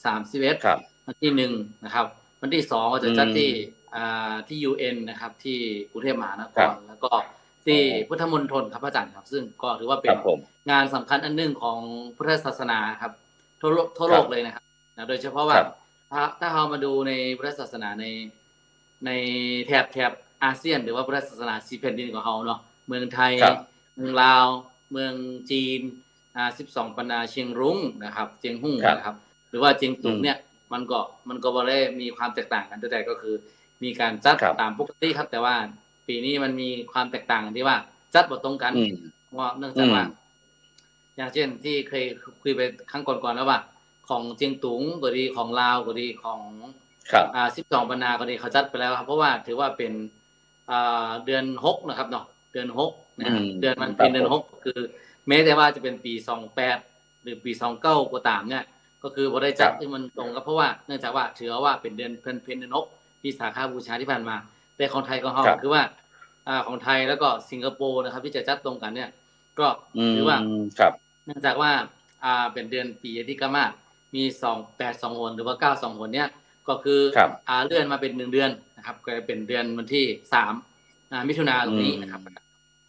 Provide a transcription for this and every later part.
31ครับวันที่1นะครับวันที่2ก็จะจัดที่ UN นะครับที่กรุงเทพมหานครแล้วก็ที่พุทธมณฑลครับอาจารย์ครับซึ่งก็ถือว่าเป็นงานสำคัญอันหนึ่งของพุทธศาสนาครับทั่วโลกเลยนะครับโดยเฉพาะว่าถ้าเรามาดูในพุทธศาสนาในแถบอาเซียนหรือว่าพุทธศาสนา4แผ่นดินของเราเนาะเมืองไทยเมืองลาวเมืองจีน12ปันนาเชียงรุ้งนะครับเจียงหุ่งนะครับหรือว่าเจียงตุงเนี่ยมันก็บ่ได้มีความแตกต่างกันแต่ก็คือมีการจัดตามปกติครับแต่ว่าปีนี้มันมีความแตกต่างที่ว่าจัดบ่ตรงกันเพราะเนื่องจากว่าอย่างเช่นที่เคยคุยไปครั้งก่อนๆแล้วว่าของเจียงตุงก็ดีของลาวก็ดีของ12ปันนาก็ดีเขาจัดไปแล้วครับเพราะว่าถือว่าเป็นเดือน6นะครับเนาะเดือน6นะครับเดือนมันเป็นเดือน6คือแม้แต่ว่าจะเป็นปี28หรือปี29ก็ตามเนี่ยก็คือบ่ได้จัดที่มันตรงกับเพราะว่าเนื่องจากว่าถือว่าเป็นเดือนเพ็ญเดือน6ปีสาขาบูชาที่ผ่านมาแต่ของไทยของเฮาคือว่าของไทยแล้วก็สิงคโปร์นะครับที่จะจัดตรงกันเนี่ยก็ถือว่าเนื่องจากว่าเป็นเดือนปีที่กามามี28 2 หนหรือว่า9 2 หนเนี่ยก็คือเลื่อนมาเป็น1เดือนนะครับก็เป็นเดือนวันที่3มิถุนายนตรงนี้นะครับ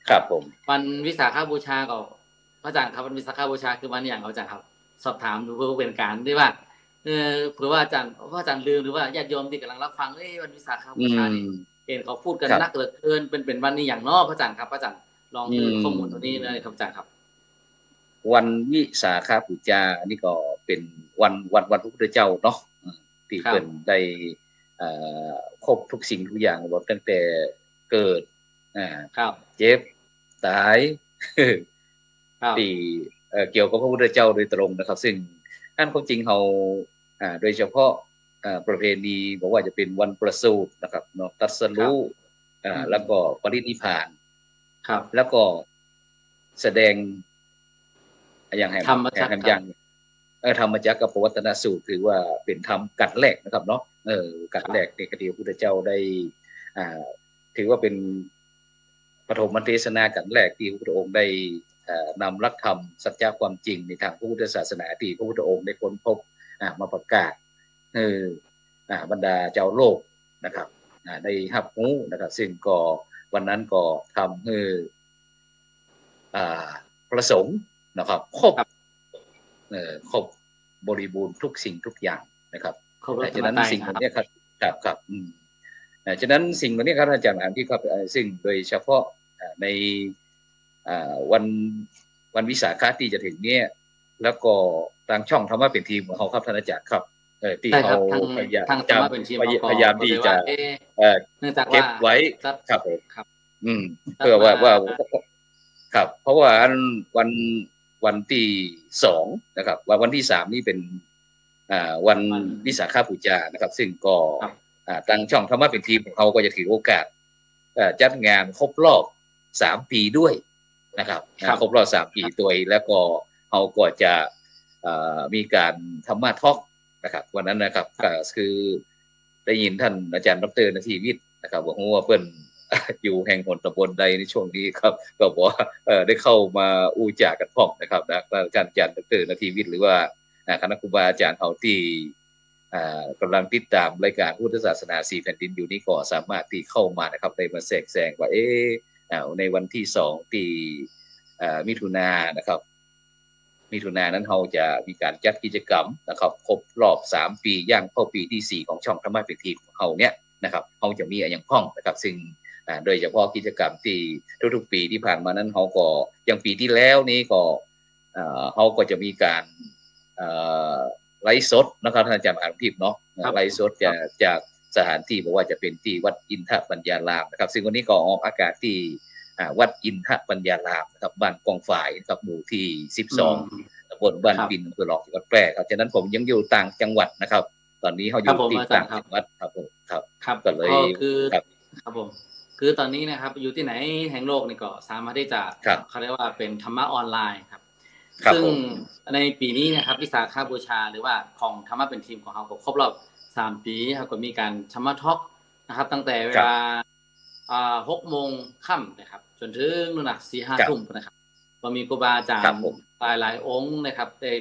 ครับผมวันวิสาขบูชาก็พระอาจารย์ครับวันวิสาขบูชาคือวันอย่างอาจารย์ครับสอบถามดูเพื่อเป็นการที่ว่าเผื่อว่าอาจารย์ลืมหรือว่าญาติโยมที่กำลังรับฟังวันวิสาขบูชานี่เห็นเขาพูดกันนักเหลือเกินเป็นวันนี้อย่างน้อพระอาจารย์ครับพระอาจารย์ลองคือข้อมูลตรงนี้เลยครับอาจารย์ครับวันวิสาขบูชานี่ก็เป็นวันพระพุทธเจ้าเนาะที่เป็นได้ครบทุกสิ่งทุกอย่างบอกตั้งแต่เกิดเจ็บตายที่เกี่ยวกับพระพุทธเจ้าโดยตรงนะครับซึ่งอันความจริงเราโดยเฉพาะประเพณีบอกว่าจะเป็นวันประสูตินะครับเนาะตรัสรู้แล้วก็ปรินิพพานแล้วก็แสดงอย่างธรรมจักรธรรมจักรกับปวัตตนสูตรถือว่าเป็นธรรมกัดแรกนะครับเนาะกัดแรกในคดีพระพุทธเจ้าได้ถือว่าเป็นปฐมเทศนากัดแรกที่พระพุทธองค์ได้นำหลักธรรมสัจจะความจริงในทางพระพุทธศาสนาที่พระพุทธองค์ได้ค้นพบมาประกาศบรรดาเจ้าโลกนะครับได้รับรู้นะครับซึ่งก็วันนั้นก็ทำให้ประสงค์นะครับครบบริบูรณ์ทุกสิ่งทุกอย่างนะครับฉะนั้นสิ่งเหล่านี้ครับฉะนั้นสิ่งเหล่านี้ครับอาจารย์ที่ครับซึ่งโดยเฉพาะในวันวิสาขะที่จะถึงเนี่ยแล้วก็ทางช่องธรรมะเป็นทีมของเขาครับท่านอาจารย์ครับที่เขาพยายามที่จะเก็บไว้ครับเพื่อว่าครับเพราะว่าวันที่2นะครับวันที่3นี่เป็นวันวิสาขบูชานะครับซึ่งก็ทางช่องธรรมะเป็นทีมของเขาก็จะถือโอกาสจัดงานครบรอบ3ปีด้วยนะครับครบรอบ3ปีตัวแล้วก็เขาก็จะมีการธรรมะทอล์กนะครับวันนั้นนะครับก็คือได้ยินท่านอาจารย์ดร.ณทีวิทย์นะครับบอกว่าเพิ่นอยู่แห่งหนตำบลใดในช่วงนี้ครับก็บอกว่าได้เข้ามาอูจากันพร้อมนะครับอาจารย์ดร.ณทีวิทย์หรือว่าคณะครูบาอาจารย์เฮาที่กำลังติดตามรายการพุทธศาสนา4แผ่นดินอยู่นี่ก็สามารถที่เข้ามานะครับได้มาแทรกว่าในวันที่2ที่มิถุนายนนะครับมิถุนายนนั้นเราจะมีการจัดกิจกรรมนะครับครบรอบ3ปีย่างเข้าปีที่4ของช่องธรรมะเป็นทีของเราเนี่ยนะครับเราจะมีอย่างพ้องนะครับซึ่งโดยเฉพาะกิจกรรมที่ทุกๆปีที่ผ่านมานั้นเราก็อย่างปีที่แล้วนี้ก็เราก็จะมีการไลฟ์สดนะครับท่านอาจารย์อาทิตย์เนาะไลฟ์สดจากสถานที่บอกว่าจะเป็นที่วัดอินทปัญญารามนะครับซึ่งวันนี้ก็ออกอากาศที่วัดอินทปัญญารามนะครับบ้านกองฝ่ายครับหมู่ที่12ตำบลบ้านปิ่นอำเภอหลอกจังหวัดแพร่ครับฉะนั้นผมยังอยู่ต่างจังหวัดนะครับตอนนี้เขาอยู่ที่ต่างจังหวัดครับผมครับก็เลยครับผมคือตอนนี้นะครับอยู่ที่ไหนแห่งโลกนี่ก็สามารถที่จะเขาเรียกว่าเป็นธรรมะออนไลน์ครับซึ่งในปีนี้นะครับวิสาขบูชาหรือว่าของธรรมะเป็นทีมของเราครบรอบ3ปีครับก็มีการธรรมะทอล์กนะครับตั้งแต่เวลา6 โมงค่ำนะครับจนถึงนู่น 4-5 ทุ่มนะครับก็มีครูบาอาจารย์หลายองค์นะครับได้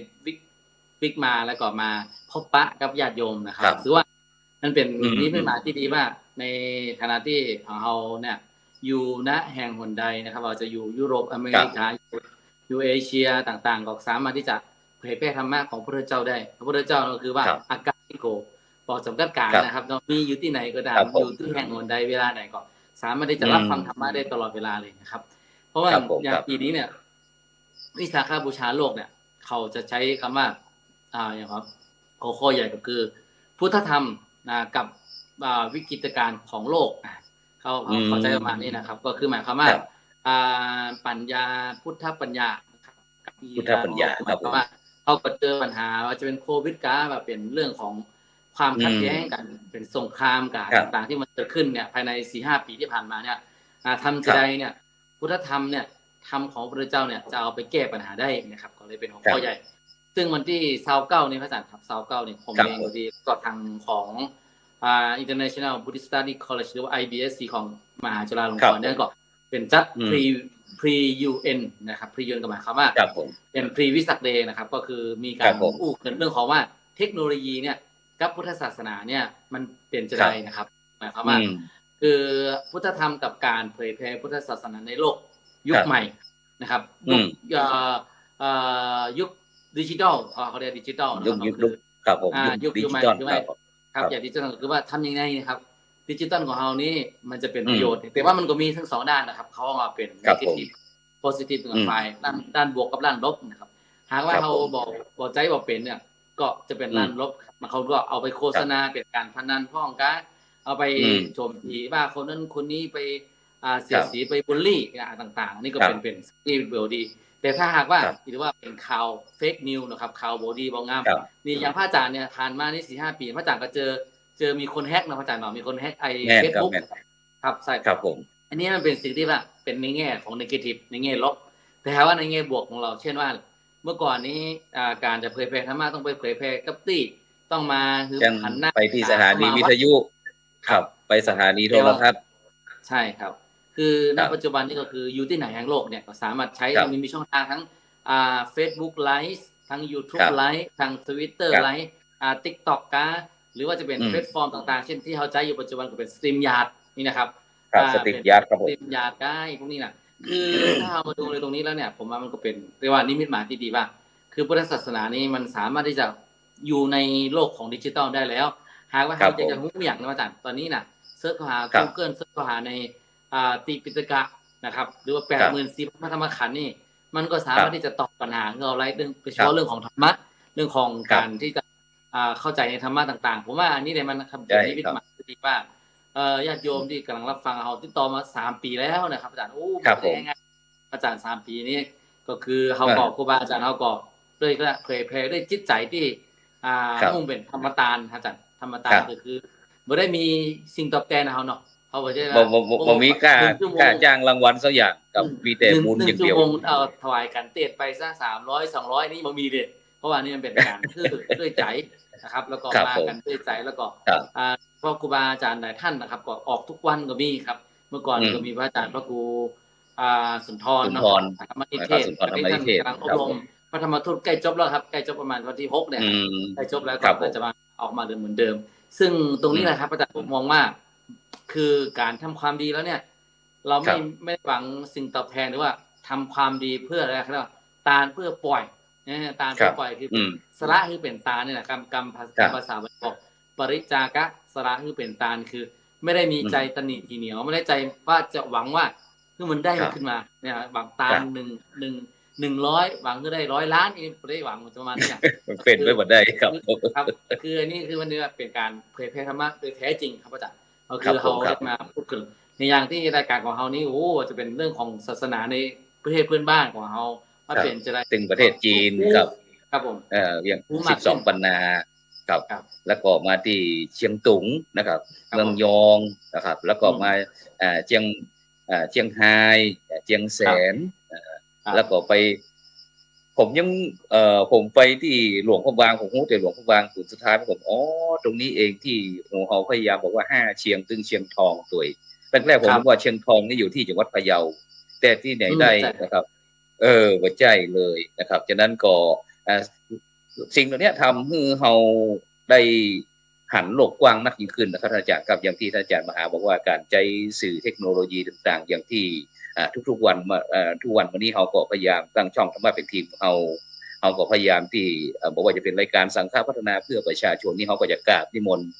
ปิกมาแล้วก็มาพบปะกับญาติโยมนะครับถือว่ามันเป็นนี้เป็นมาที่ดีมากในขณะที่เราเนี่ยอยู่ณแห่งหนใดนะครับเราจะอยู่ยุโรปอเมริกาอยู่เอเชียต่างๆก็สามารถที่จะเผยแพร่ธรรมะของพระพุทธเจ้าได้พระพุทธเจ้าก็คือว่าอากาลิโกปอจำกัดการนะครับมีอยู่ที่ไหนก็ได้อยู่ที่แห่งหนใดเวลาไหนก็สามารถที่จะรับฟังธรรมะได้ตลอดเวลาเลยนะครับเพราะว่าอย่างปีนี้เนี่ยวิสาขบูชาโลกเนี่ยเขาจะใช้คำว่าอย่างครับหัวข้อใหญ่ก็คือพุทธธรรมกับวิกฤตการณ์ของโลกเขาใจประมาณนี้นะครับก็คือหมายความว่าปัญญาพุทธปัญญาพุทธปัญญาครับว่าเขาก็เจอปัญหาว่าจะเป็นโควิดแบบเป็นเรื่องของความขัดแย้งกันเป็นสงครามกันต่างๆที่มันเกิดขึ้นเนี่ยภายใน 4-5 ปีที่ผ่านมาเนี่ยทำจะได้เนี่ยพุทธธรรมเนี่ยธรรมของพระพุทธเจ้าเนี่ยจะเอาไปแก้ปัญหาได้นะครับก็เลยเป็นหัวข้อใหญ่ซึ่งวันที่29นี้พระอาจารย์ครับ29นี่ผมเองก็ทางของInternational Buddhist Study College หรือว่า IBSC ของมหาจุฬาลงกรณ์เนี่ยก็เป็นจัด pre UN นะครับ pre UN ก็หมายความว่าเป็น pre วิสักเดย์นะครับก็คือมีการอู้กันเรื่องของว่าเทคโนโลยีเนี่ยกับพุทธศาสนาเนี่ยมันเป็นจะได้นะครับหมายความว่าคือพุทธธรรมกับการเผยแพร่พุทธศาสนาในโลกยุคใหม่นะครับยุคดิจิทัลเขาเรียกดิจิทัลยุคครับผมยุคใหม่ครับอย่างดิจิทัลคือว่าทำยังไงนะครับดิจิทัลของเรานี่มันจะเป็นประโยชน์แต่ว่ามันก็มีทั้ง2ด้านนะครับเขาว่าเป็น negative positive กับฝ่ายด้านบวกกับด้านลบนะครับหากว่าเขาบอกใจบอกเป็นเนี่ยก็จะเป็นด้านลบเขาก็เอาไปโฆษณาเป็นการพนันพ้องกันเอาไปโจมตีว่าคนนั้นคนนี้ไปเสียดสีไปบูลลี่ต่างๆนี่ก็เป็นที่เบลดีแต่ถ้าหากว่าหรือว่าเป็นข่าวเฟกนิวนะครับข่าวบดีบองงามนี่อย่างพระอาจารย์เนี่ยผ่านมานี่ 4-5 ปีพระอาจารย์ก็เจอมีคนแฮกนะพระอาจารย์บอกมีคนแฮกFacebook ครับใช่ครับผมอันนี้มันเป็นสิ่งที่ว่าเป็นในแง่ของ negative ในแง่ลบแต่ถ้าว่าในแง่บวกของเราเช่นว่าเมื่อก่อนนี้การจะเผยแพร่ธรรมะต้องไปเผยแพร่กับตี้ต้องมาคือหันหน้าไปที่สถานีวิทยุครับไปสถานีโทรทัศน์ใช่ครับคือณปัจจุบันนี้ก็คืออยู่ที่ไหนแห่งโลกเนี่ยก็สามารถใช้มีช่องทางทั้งFacebook Live ทั้ง YouTube Live ทั้ง Twitter Live TikTok หรือว่าจะเป็นแพลตฟอร์มต่างๆเช่นที่เขาใช้อยู่ปัจจุบันก็เป็น StreamYard นี่นะครับStreamYard ครับผม StreamYard พวกนี้นะคือถ้าเรามาดูในตรงนี้แล้วเนี่ยผมว่ามันก็เป็นเรียกว่านิมิตหมายที่ดีว่าคือพุทธศาสนานี้มันสามารถที่จะอยู่ในโลกของดิจิทัลได้แล้วหากว่าใครจะรู้อย่างนะอาจารย์ตอนนี้นะเสิร์ชหา Google เสิร์ชหาในติปิฎกะนะครับหรือว่า 84,000 พระธรรมขันธ์นี่มันก็สามารถที่จะตอบปัญหาเราไร้เรื่องโดยเฉพาะเรื่องของธรรมะเรื่องของการที่จะเข้าใจในธรรมะต่างๆผมว่าอันนี้เนี่ยมันครับเป็นนิมิตหมายที่ดีว่าญาติโยมที่กำลังรับฟังเราติดต่อมา3 ปีแล้วนะครับอาจารย์เป็นยังไงอาจารย์3 ปีนี้ก็คือเฮาก็ครูบาอาจารย์เฮาก็ด้วยก็เผยแพร่ด้วยจิตใจที่มุ่งเป็นธรรมทานอาจารย์ธรรมทานก็คือบ่ได้มีสิ่งตอบแทนเฮาเนาะเขาบ่ใช่ว่าบ่มีค่าจ้างรางวัลสักอย่างกับมีแต่บุญอย่างเดียวถวายกันเทศไปซะ300 200นี่บ่มีเด้เพราะว่านี่มันเป็นการคือด้วยใจนะครับแล้วก็มากันด้วยใจแล้วก็พระครูบาอาจารย์หลายท่านนะครับก็ออกทุกวันก็มีครับเมื่อก่อนก็มีพระอาจารย์พระครูสุนทรเนาะธรรมนิเทศที่ท่านกำลังอบรมพระธรรมทูตใกล้จบแล้วครับใกล้จบประมาณวันที่6เนี่ยใกล้จบแล้วก็จะมาออกมาเหมือนเดิมซึ่งตรงนี้แหละครับอาจารย์ผมมองว่าคือการทำความดีแล้วเนี่ยเราไม่หวังสิ่งตอบแทนหรือว่าทำความดีเพื่ออะไรครับตาลเพื่อปล่อยตาลเพื่อปล่อยคือสละคือเป็นตาเนี่ยนะกรรมภาษาบาลีบอกปริจากะสละคือเป็นตาลคือไม่ได้มีใจตนีทีเหนียวไม่ได้ใจว่าจะหวังว่าคือมันได้ขึ้นมาเนี่ยหวังตาล100หวังก็ได้100 ล้านนี่ไม่ได้หวังประมาณนี้เป็นไม่หมดได้ครับคืออันนี้คือมันเป็นการเผยแพร่ธรรมะโดยแท้จริงครับอาจารย์ก็คือเขาได้มาพูดถึงในอย่างที่รายการของเรานี่จะเป็นเรื่องของศาสนาในประเทศเพื่อนบ้านของเรามาเป็นจะได้ถึงประเทศจีนครับผมอย่าง12 ปันนาครับแล้วก็มาที่เชียงตุงนะครับเมืองยองนะครับแล้วก็มาเชียงไฮ้เชียงแสนแล้วก็ไปผมไปที่หลวงพระบางผมรู้แต่หลวงพระบางสุดท้ายผมตรงนี้เองที่หัวเฮาพยายามบอกว่า5เชียงตึงเชียงทองตัวแรกผมนึกว่าเชียงทองนี่อยู่ที่จังหวัดพะเยาแต่ที่ไหนได้นะครับหัวใจเลยนะครับฉะนั้นก็ สิ่งเหล่านี้ทำให้เราได้หันโลกกว้างนักยิ่งขึ้นนะครับอาจารย์ครับอย่างที่ท่านอาจารย์มหาบอกว่าการใช้สื่อเทคโนโลยีต่างๆอย่างที่ทุกๆวันทุกวันวันนี้เราก็พยายามตั้งช่องทำมาเป็นทีมเราก็พยายามที่บอกว่าจะเป็นรายการสังฆพัฒนาเพื่อประชาชนนี่เขาก็จะกราบนิมนต์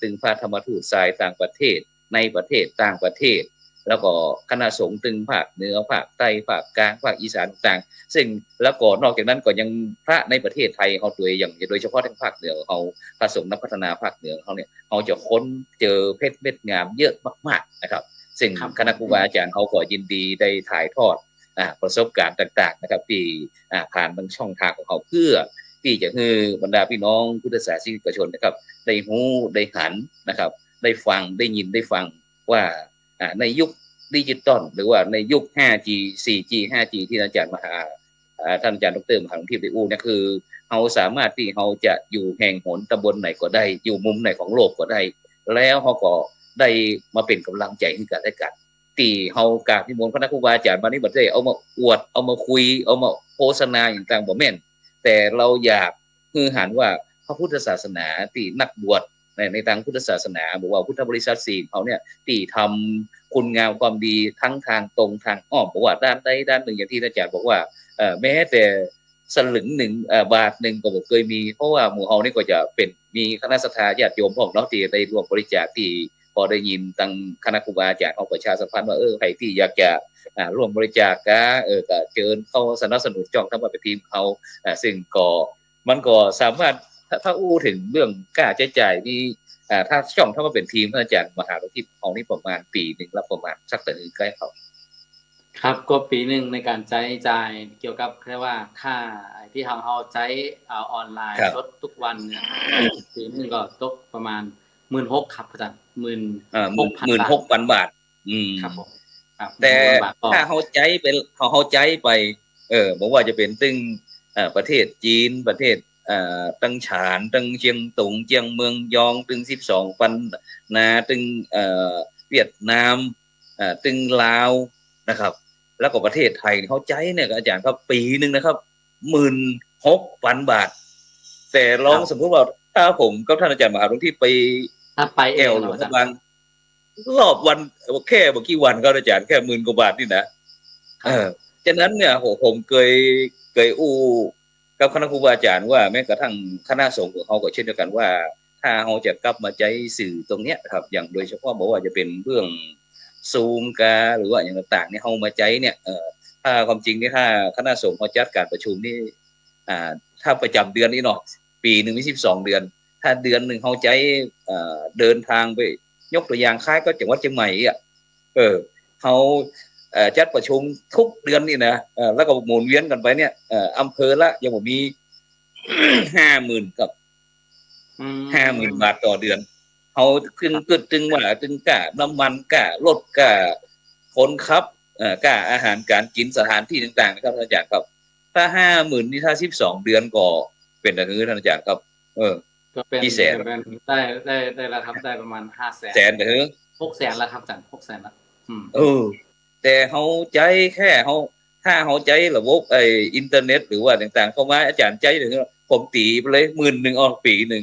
ตึงพระธรรมทูตสายต่างประเทศในประเทศต่างประเทศแล้วก็คณะสงฆ์ตึงภาคเหนือภาคใต้ภาคกลางภาคอีสานต่างซึ่งแล้วก็นอกจากนั้นก็ยังพระในประเทศไทยเขาตัวอย่างโดยเฉพาะทางภาคเหนือเขาพระสงฆ์นักพัฒนาภาคเหนือเขาเนี่ยเขาจะค้นเจอเพชรเม็ดงามเยอะมากๆนะครับซึ่งคณะครูบาอาจารย์เขาก็ยินดีได้ถ่ายทอดประสบการณ์ต่างๆนะครับที่ผ่านทางช่องทางของเขาเพื่อที่จะให้บรรดาพี่น้องพุทธศาสนิกชนนะครับได้รู้ได้หันนะครับได้ฟังได้ยินได้ฟังว่าในยุคดิจิตอลหรือว่าในยุค 5G 4G 5G ที่อาจารย์มหาท่านอาจารย์ดร.มหาวิทยาลัยได้อู้เนี่ยคือเราสามารถที่เราจะอยู่แห่งหนตำบลไหนก็ได้อยู่มุมไหนของโลกก็ได้แล้วเขาก็ได้มาเป็นกำลังใจให้กันและกันที่เขากราบนิมนต์พระครูบาอาจารย์มานี่บ่ได้เอามาอวดเอามาคุยเอามาโฆษณาอย่างต่างบ่แม่นแต่เราอยากคือหันว่าพระพุทธศาสนาที่นักบวชในทางพุทธศาสนาบอกว่าพุทธบริษัท4เขาเนี่ยที่ทำคุณงามความดีทั้งทางตรงทางอ้อมบอกว่าด้านใดด้านหนึ่งอย่างที่อาจารย์บอกว่าแม้แต่สลึงหนึ่งบาทหนึ่งก็บอกเคยมีเพราะว่าหมู่เฮานี่ก็จะเป็นมีคณะศรัทธาญาติโยมพวกเนาะที่ได้ร่วมบริจาคที่พอได้ยินทางคณะครูบาอาจารย์เขาประชาสัมพันธ์ว่าใครที่อยากจะร่วมบริจาคก็เชิญเข้าสนับสนุนจ้องทำมาเป็นทีมเขาซึ่งก็มันก็สามารถถ้าอู้ถึงเรื่องค่าใช้จ่ายนี่ถ้าช่องถ้ามาเป็นทีมท่านอาจารย์มหาวิทยาลัยของนี่ประมาณปีหนึ่งรับประมาณสักแต่หนึ่งใกล้เขาครับก็ปีหนึ่งในการใช้จ่ายเกี่ยวกับแค่ว่าค่าที่เราใช้ออนไลน์ลดทุกวันเนี่ยปีหนึ่งก็ตกประมาณ 16,000 ครับอาจารย์16,000 บาทครับผมแต่ถ้าเขาใจไปบอกว่าจะเป็นตึงประเทศจีนประเทศตั้งฉานตั้งเชียงตุงเจียงเมืองยองตึง12 ปันนาตึงเวียดนามตึงลาวนะครับแล้วก็ประเทศไทยเขาใจเนี่ยอาจารย์ครับปีนึงนะครับ 16,000 บาทแต่ลองสมมุติว่าถ้าผมกับท่านอาจารย์มหาวิทยาลัยที่ไปแอลหลวงบางรอบวันแค่บ่กี่วันก็อาจารย์แค่10,000 กว่าบาทนี่นะฉะนั้นเนี่ยผมเคยอู้กับคณะครูบาอาจารย์ว่าแม้กระทั่งคณะสงฆ์ของเขาก็เช่นเดียวกันว่าถ้าเราจะกลับมาใจสื่อตรงเนี้ยครับอย่างโดยเฉพาะบอกว่าจะเป็นเรื่องซูมกาหรือว่าอย่างต่างๆเนี่ยเรามาใจเนี่ยถ้าความจริงนี่ถ้าคณะสงฆ์เขาจัดการประชุมนี่ถ้าประจำเดือนนี้เนาะปีนึงมี12 เดือนถ้าเดือนนึงเขาใจเดินทางไปยกตัวอย่างคล้ายก็จังหวัดเชียงใหม่อ่ะเขาจัดประชุมทุกเดือนนี่นะแล้วก็หมุนเวียนกันไปเนี่ยอำเภอละยังบ่มี 50,000 กับ 50,000 บาทต่อเดือนเขาตึงว่าตึงกะน้ำมันกะรถกะคนขับกะอาหารการกินสถานที่ต่างๆนะครับท่านอาจารย์ครับถ้า 50,000 นี่ถ้า12 เดือนก็เป็นอะไรท่านอาจารย์ครับก็เป็นได้แล้วครับได้ประมาณ 500,000 แสนเด้อ 600,000แล้วครับอาจารย์ 600,000แล้วแต่เขาใจแค่เขาถ้าเขาใจระบบอินเทอร์เน็ตหรือว่าต่างๆเข้ามาอาจารย์ใจถึงผมตีไปเลย 10,000 ออกปีนึง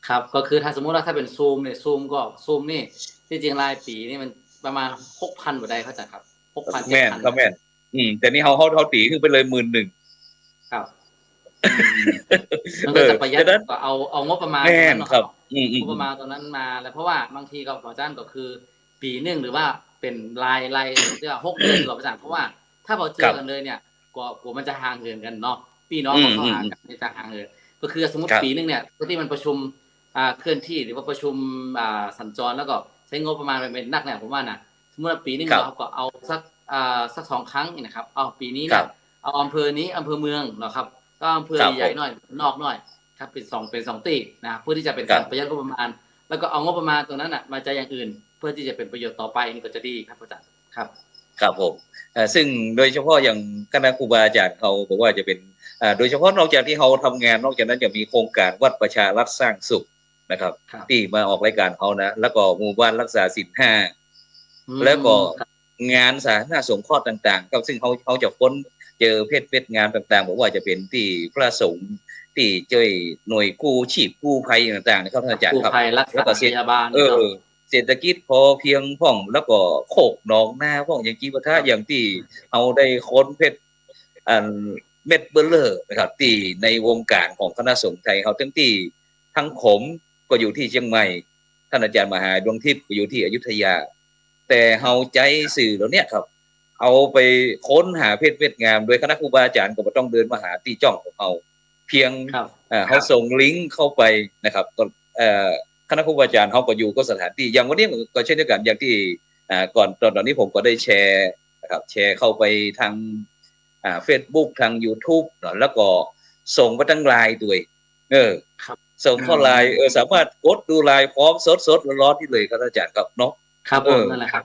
ครับก็คือถ้าสมมุติว่าถ้าเป็นซูมเนี่ยซูมนี่ที่จริงรายปีนี่มันประมาณ 6,000 บ่ได้เข้าใจครับ 6,000 7,000 แม่นครับแม่นแต่นี่เขาตีขึ้นไปเลย 10,000ครับมันก็จะประหยัดก็เอางบประมาณนั้นครับงบประมาณตรงนั้นมาแล้วเพราะว่าบางทีก็อาจารย์ก็คือปีนึงหรือว่าเป็นรายเรียกว่า6 เดือนหรออาจารย์เพราะว่าถ้าเราเจอกันเลยเนี่ยกลัวมันจะห่างเหินกันเนาะพี่น้องเข้าหากันจะห่างเหินก็คือสมมุติปีนึงเนี่ยที่มันประชุมเคลื่อนที่หรือว่าประชุมสัญจรแล้วก็ใช้งบประมาณเป็นนักเนี่ยผมว่าน่ะสมมุติว่าปีนึงเราก็เอาสัก2 ครั้งนะครับเอาปีนี้เนี่ยเอาอำเภอนี้อำเภอเมืองเนาะครับก็อำเภอใหญ่หน่อยนอกหน่อยครับเป็น2ตีนะเพื่อที่จะเป็นการประหยัดงบประมาณแล้วก็เอางบประมาณตรงนั้นน่ะมาใช้อย่างอื่นเพื่อที่จะเป็นประโยชน์ต่อไปนี่ก็จะดีครับอาจารย์ครับครับผมซึ่งโดยเฉพาะอย่างคณะครูบาอาจารย์เขาบอกว่าจะเป็นโดยเฉพาะนอกจากที่เขาทำงานนอกจากนั้นจะมีโครงการวัดประชารัฐสร้างสุขนะครับที่มาออกรายการเขานะแล้วก็หมู่บ้านรักษาศีล 5แล้วก็งานสาธารณสงเคราะห์ต่างๆครับซึ่งเขาจะค้นเจอเพชรงานต่างๆบอกว่าจะเป็นที่พระสงฆ์ที่ ที่ช่วยหน่วยกู้ชีพกู้ภัยต่างๆนะครับท่านอาจารย์ครับกู้ภัยรักษาพยาบาลเศรษฐกิจพอเพียงพ่องแล้วก็โคกหนองนาพ่องอย่างกีวัฒน์อย่างที่เอาได้ค้นเพชรอันเม็ดเบลเลอร์นะครับที่ในวงการของคณะสงฆ์ไทยเขาทั้งที่ทั้งขมก็อยู่ที่เชียงใหม่ท่านอาจารย์มหาดวงทิพย์ก็อยู่ที่อยุธยาแต่เฮาใจสื่อแล้วเนี่ยครับเอาไปค้นหาเพชรเม็ดงามโดยคณะครูบาอาจารย์ก็บ่ต้องเดินมาหาที่จ้องของเขาเพียงเขาส่งลิงก์เข้าไปนะครับคณะครูบาอาจารย์เขาก็อยู่ก็สถานที่อย่างวันนี้ก็เช่นเดียวกันอย่างที่ก่อนตอนนี้ผมก็ได้แชร์นะครับแชร์เข้าไปทางFacebook ทาง YouTube เนาะแล้วก็ส่งไปทาง LINE ด้วยส่งเข้า LINE สามารถกดดู LINE พร้อมสดๆร้อนๆที่เลยครับอาจารย์ครับเนาะครับผมนั่นแหละครับ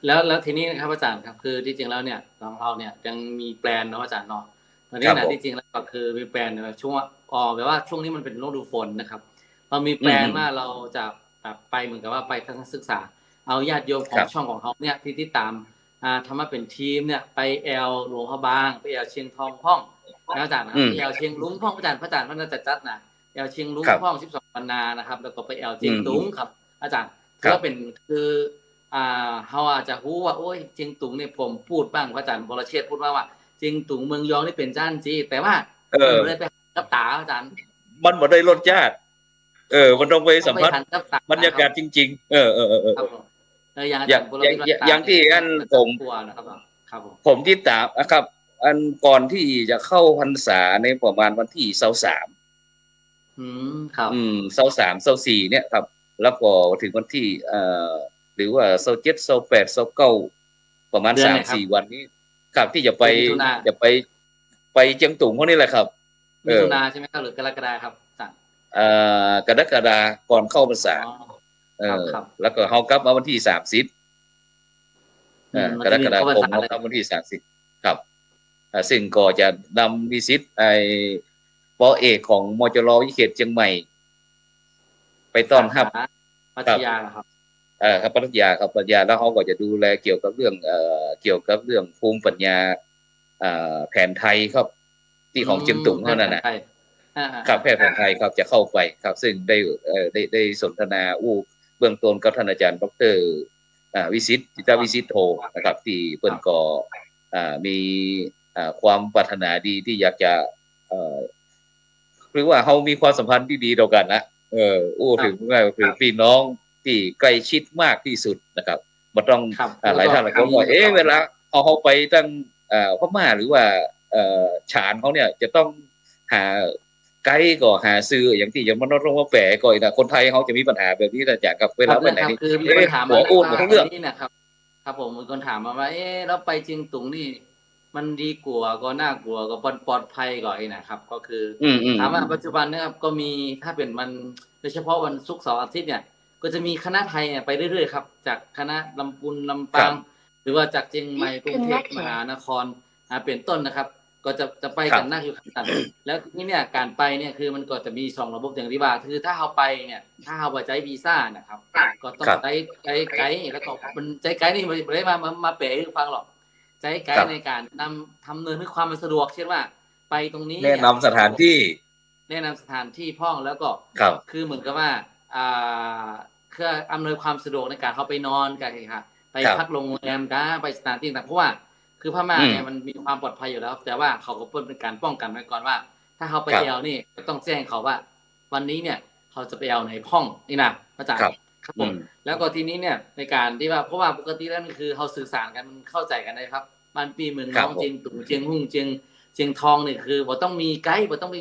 แล้วทีนี้นะครับอาจารย์ครับคือที่จริงแล้วเนี่ยของเราเนี่ยยังมีแปลนนะอาจารย์เนาะตอนนี้นะที่จริงแล้วก็คือมีแปลนแบบช่วงแบบว่าช่วงนี้มันเป็นฤดูฝนนะครับเรามีแปลนว่าเราจะไปเหมือนกับว่าไปทัศนศึกษาเอาญาติโยมของช่องของเขาเนี่ยที่ติดตามทำมาเป็นทีมเนี่ยไปแอลหลวงพระบางไปแอลเชียงทองพ่องนะอาจารย์นะไปแอลเชียงลุงพ่องอาจารย์มันจะจัดนะแอลเชียงลุงพ่อง12 วันนานะครับแล้วก็ไปแอลเจียงตุงครับอาจารย์ก็เป็นคือเฮาอาจจะรู้ว่าโอ้ยเจียงตุงเนี่ยผมพูดบ้างพระอาจารย์บรเชษฐ์พูดว่าเจียงตุงเมืองยองนี่เป็นจ้านจีแต่ว่ามันบ่ได้ไปกับตาอาจารย์มันบ่ได้รสชาติมันต้องไปสัมผัสบรรยากาศจริงๆอย่างที่อันผมที่ตามนะครับอันก่อนที่จะเข้าพรรษาในประมาณวันที่23ครับ23 24เนี่ยครับแล้วก็ถึงวันที่หรือว่า27 28 29ประมาณ 3-4 วันนี้ครับที่จะไปเจียงตุงพวกนี้แหละครับมิถุนายนใช่มั้ยครับหรือกรกฎาคมครับกรกฎาคมก่อนเข้าพรรษาแล้วก็เฮากลับมาวันที่30กรกฎาคมเฮากลับวันที่30ครับซึ่งก็จะนำนิสิตป.เอกของมจร.วิเขตเชียงใหม่ไปต้อนรับปัทยาครับครับปัทยาครับปัทยาแล้วเขาก็จะดูแลเกี่ยวกับเรื่องภูมิปัญญาแผนไทยครับที่ของเชียงตุงเท่านั้นนะครับแพทย์แผนไทยครับจะเข้าไปครับซึ่งได้สนทนาเบื้องต้นกับท่านอาจารย์ดร.วิสิทธิ์จิตวิสิทธิ์โทนะครับที่เพิ่นก็มีความปรารถนาดีที่อยากจะหรือว่าเฮามีความสัมพันธ์ที่ดีต่อกันนะถึงว่าคือพี่น้องที่ใกล้ชิดมากที่สุดนะครับบ่ต้องหลายท่านก็ว่าเวลาเอาไปตั้งพม่าหรือว่าฉานเขาเนี่ยจะต้องหาไกด์ก็หาซื้ออย่างที่อย่างมันต้องว่าแฝก็อีกนะคนไทยเขาจะมีปัญหาแบบนี้แต่จากกับเวลาไปไหนนี่คือมีคนถามมาทั้งเรื่องนี้นะครับครับผมมีคนถามมาว่าแล้วไปเชียงตุงนี่มันดีกว่าก็น่ากลัวก็ปลอดภัยกว่าอีกนะครับก็คือถามว่าปัจจุบันนะครับก็มีถ้าเป็นมันโดยเฉพาะวันศุกร์เสาร์อาทิตย์เนี่ยก็จะมีคณะไทยเนี่ยไปเรื่อยๆครับจากคณะลำพูนลำปางหรือว่าจากเชียงใหม่กรุงเทพมหานครเป็นต้นนะครับก็จะไปกันนักอยู่ครับแล้วทีนี้เนี่ยการไปเนี่ยคือมันก็จะมี2ระบบอย่างที่ว่าคือถ้าเฮาไปเนี่ยถ้าเฮาบ่ใช้วีซ่านะครับก็ต้องใช้ไกด์แล้วก็มันใช้ไกด์นี่บ่ได้มาแปลให้ฟังหรอกใช้ไกด์ในการทำเนินให้ความสะดวกเช่นว่าไปตรงนี้แนะนำสถานที่พ่องแล้วก็คือเหมือนกับว่าคืออำนวยความสะดวกในการเข้าไปนอนกันค่ะไปพักโรงแรมไปสถานที่ต่างเพราะว่าคือพม่าเนี่ยมันมีความปลอดภัยอยู่แล้วแต่ว่าเขาก็เป็นการป้องกันไว้ก่อนว่าถ้าเขาไปแอลนี่ต้องแจ้งเขาว่าวันนี้เนี่ยเขาจะไปแอลในห้องนี่นะอาจารย์ครับผมแล้วก็ทีนี้เนี่ยในการที่ว่าเพราะว่าปกติแล้วมันคือเขาสื่อสารกันมันเข้าใจกันได้ครับบ้านปีเมืองน้องเจียงตุงเจียงหุ่งเจียงทองนี่คือบ่ต้องมีไกด์บ่ต้อง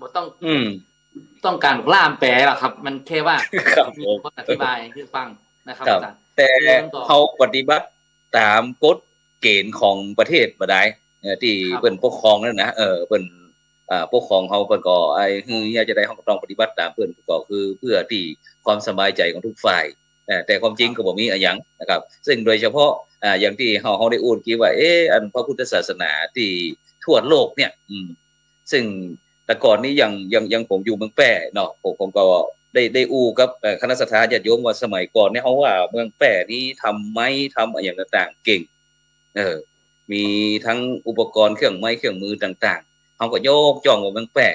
บ่ต้องการล่ามแปลหรอกครับมันแค่ว่ามีคนอธิบายให้ฟังนะครับอาจารย์แต่เขาปฏิบัติตามกฎเกณฑ์ของประเทศบ่ได้ที่เพิ่นปกครองนั่นนะเพิ่นปกครองเฮาเพิ่นก็จะได้เฮาก็ต้องปฏิบัติตามเพิ่นก็คือเพื่อที่ความสบายใจของทุกฝ่ายแต่ความจริงก็บ่มีหยังนะครับซึ่งโดยเฉพาะอย่างที่เฮาได้อู้กี้ว่าอันพระพุทธศาสนาที่ทั่วโลกเนี่ยซึ่งแต่ก่อนนี้ยังผมอยู่เมืองแปร่เนาะผมก็ได้อู้กับคณะสัตยาญาติโยมว่าสมัยก่อนเนี่ยเฮาว่าเมืองแปร่นี้ทำไม้ทำอย่างต่างๆเก่งมีทั้งอุปกรณ์เครื่องไม้เครื่องมือต่างๆเฮาก็โยกจ้องว่าเมืองแปร่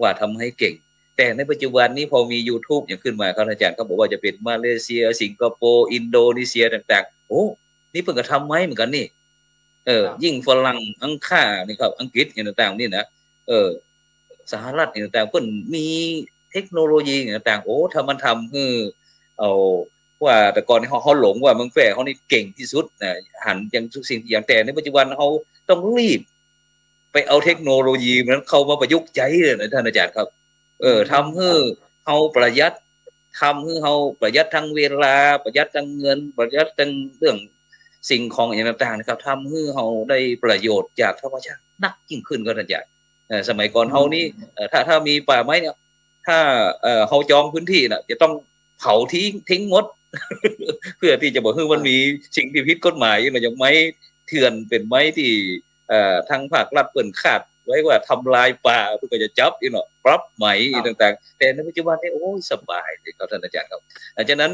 ว่าทำให้เก่งแต่ในปัจจุบันนี้พอมี YouTube อย่างขึ้นมาครับอาจารย์เขาบอกว่าจะเป็นมาเลเซียสิงคโปร์อินโดนีเซียต่างๆโอ้นี่เพิ่งก็ทำไหมเหมือนกันนี่ยิ่งฝรั่งอังค่านี่ครับอังกฤษอย่างต่างๆนี่นะสหรัฐอย่างต่างๆเพิ่นมีเทคโนโลยีอย่างต่างๆโอ้ถ้ามันทำเอาว่าแต่ก่อนเขาหลงว่าเมืองแฝงเขานี่เก่งที่สุดนะหันอย่างทุกสิ่งอย่างแต่ในปัจจุบันเขาต้องรีบไปเอาเทคโนโลยีนั้นเข้ามาประยุกต์ใช้เลยนะท่านอาจารย์ครับทำให้เขาประหยัดทำให้เขาประหยัดทั้งเวลาประหยัดทั้งเงินประหยัดทั้งเรื่องสิ่งของอย่างต่างๆนะครับทำให้เขาได้ประโยชน์จากธรรมชาตินักยิ่งขึ้นก็ท่านอาจารย์สมัยก่อนเขานี่ถ้ามีป่าไม้เนี่ยถ้าเขาจองพื้นที่นะจะต้องเผาทิ้งหมด เพื่อที่จะบอกว่ามันมีสิ่งที่ผิดกฎหมายอย่างไม้เถื่อนเป็นไม้ที่ทางภาครัฐเปิดคาดไว้ว่าทำลายป่าเพื่อจะจับปรับไหมต่างๆแต่ในปัจจุบันนี้โอ้ยสบายเลยครับท่านอาจารย์ครับฉะนั้น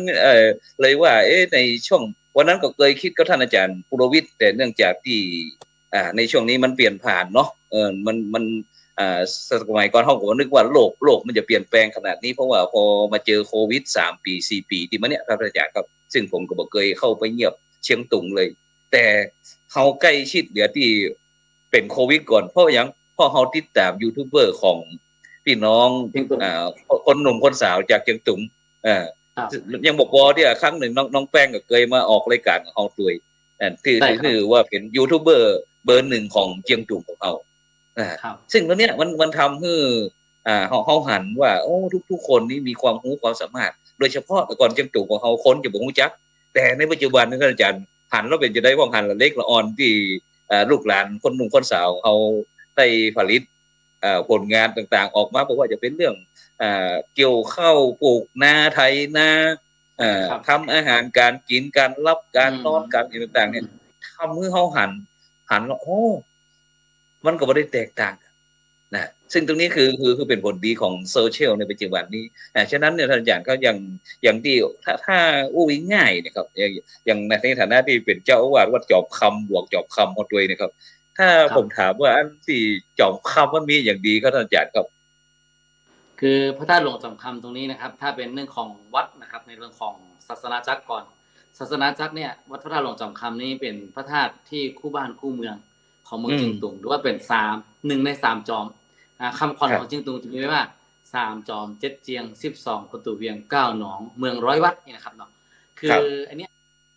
เลยว่าในช่วงวันนั้นก็เคยคิดกับท่านอาจารย์ปุโรวิทย์แต่เนื่องจากที่ในช่วงนี้มันเปลี่ยนผ่านเนาะมันสมัยก่อนเขาก็นึกว่าโลกมันจะเปลี่ยนแปลงขนาดนี้เพราะว่าพอมาเจอโควิด3 ปี 4 ปีที่มาเนี่ยครับอาจารย์ครับซึ่งผมก็บอกเคยเข้าไปเงียบเชียงตุงเลยแต่เขาใกล้ชิดเดี๋ยวที่เป็นโควิดก่อนเพราะอย่างพ่อเขาติดตามยูทูบเบอร์ของพี่น้องคนหนุ่มคนสาวจากเชียงตุงยังบอกว่าที่ครั้งหนึ่งน้องแป้งก็เคยมาออกรายการของเขาด้วยคือว่าเป็นยูทูบเบอร์เบอร์ 1ของเชียงตุงของเขาซึ่งตรงนี้มันทำให้เขาหันว่าโอ้ทุกคนนี้มีความรู้ความสามารถโดยเฉพาะก่อนเชียงตุงของเขาคนจะบอกรู้จักแต่ในปัจจุบันนี้อาจารย์หันแล้วเป็นจะได้ว่างหันละเล็กละอ่อนที่ลูกหลานคนหนุ่มคนสาวเขาได้ผลิตผลงานต่างๆออกมาเพราะว่าจะเป็นเรื่องเกี่ยวข้าวปลูกนาไถนาทำอาหารการกินการรับการนอนการอะไรต่างๆเนี่ยทำให้เขาหันแล้วโอ้มันก็ไม่ได้แตกต่างนะซึ่งตรงนี้คือเป็นผลดีของโซเชียลในปัจจุบันนี้ฉะนั้นเนี่ยท่านอาจารย์ก็อย่างที่ถ้าอู้ง่ายนะครับอย่างในฐานะที่เป็นเจ้าอาวาสวัดจอบคำหลวงจอบคำหมดด้วยนะครับถ้าผมถามว่าอันที่จอบคำมันมีอย่างดีก็ท่านอาจารย์ครับคือพระธาตุหลวงจอบคำตรงนี้นะครับถ้าเป็นเรื่องของวัดนะครับในเรื่องของศาสนาจักรก่อนศาสนาจักรเนี่ยวัดพระธาตุหลวงจอบคำนี้เป็นพระธาตุที่คู่บ้านคู่เมืองของเมืองเชียงตุงหรือว่าเป็น1 ใน 3 จอมคำขวัญของเชียงตุงจะมีไว้ว่า3 จอม 7 เจียง 12 ประตูเวียง 9 หนองเมือง100 วัดนี่นะครับเนาะคืออันนี้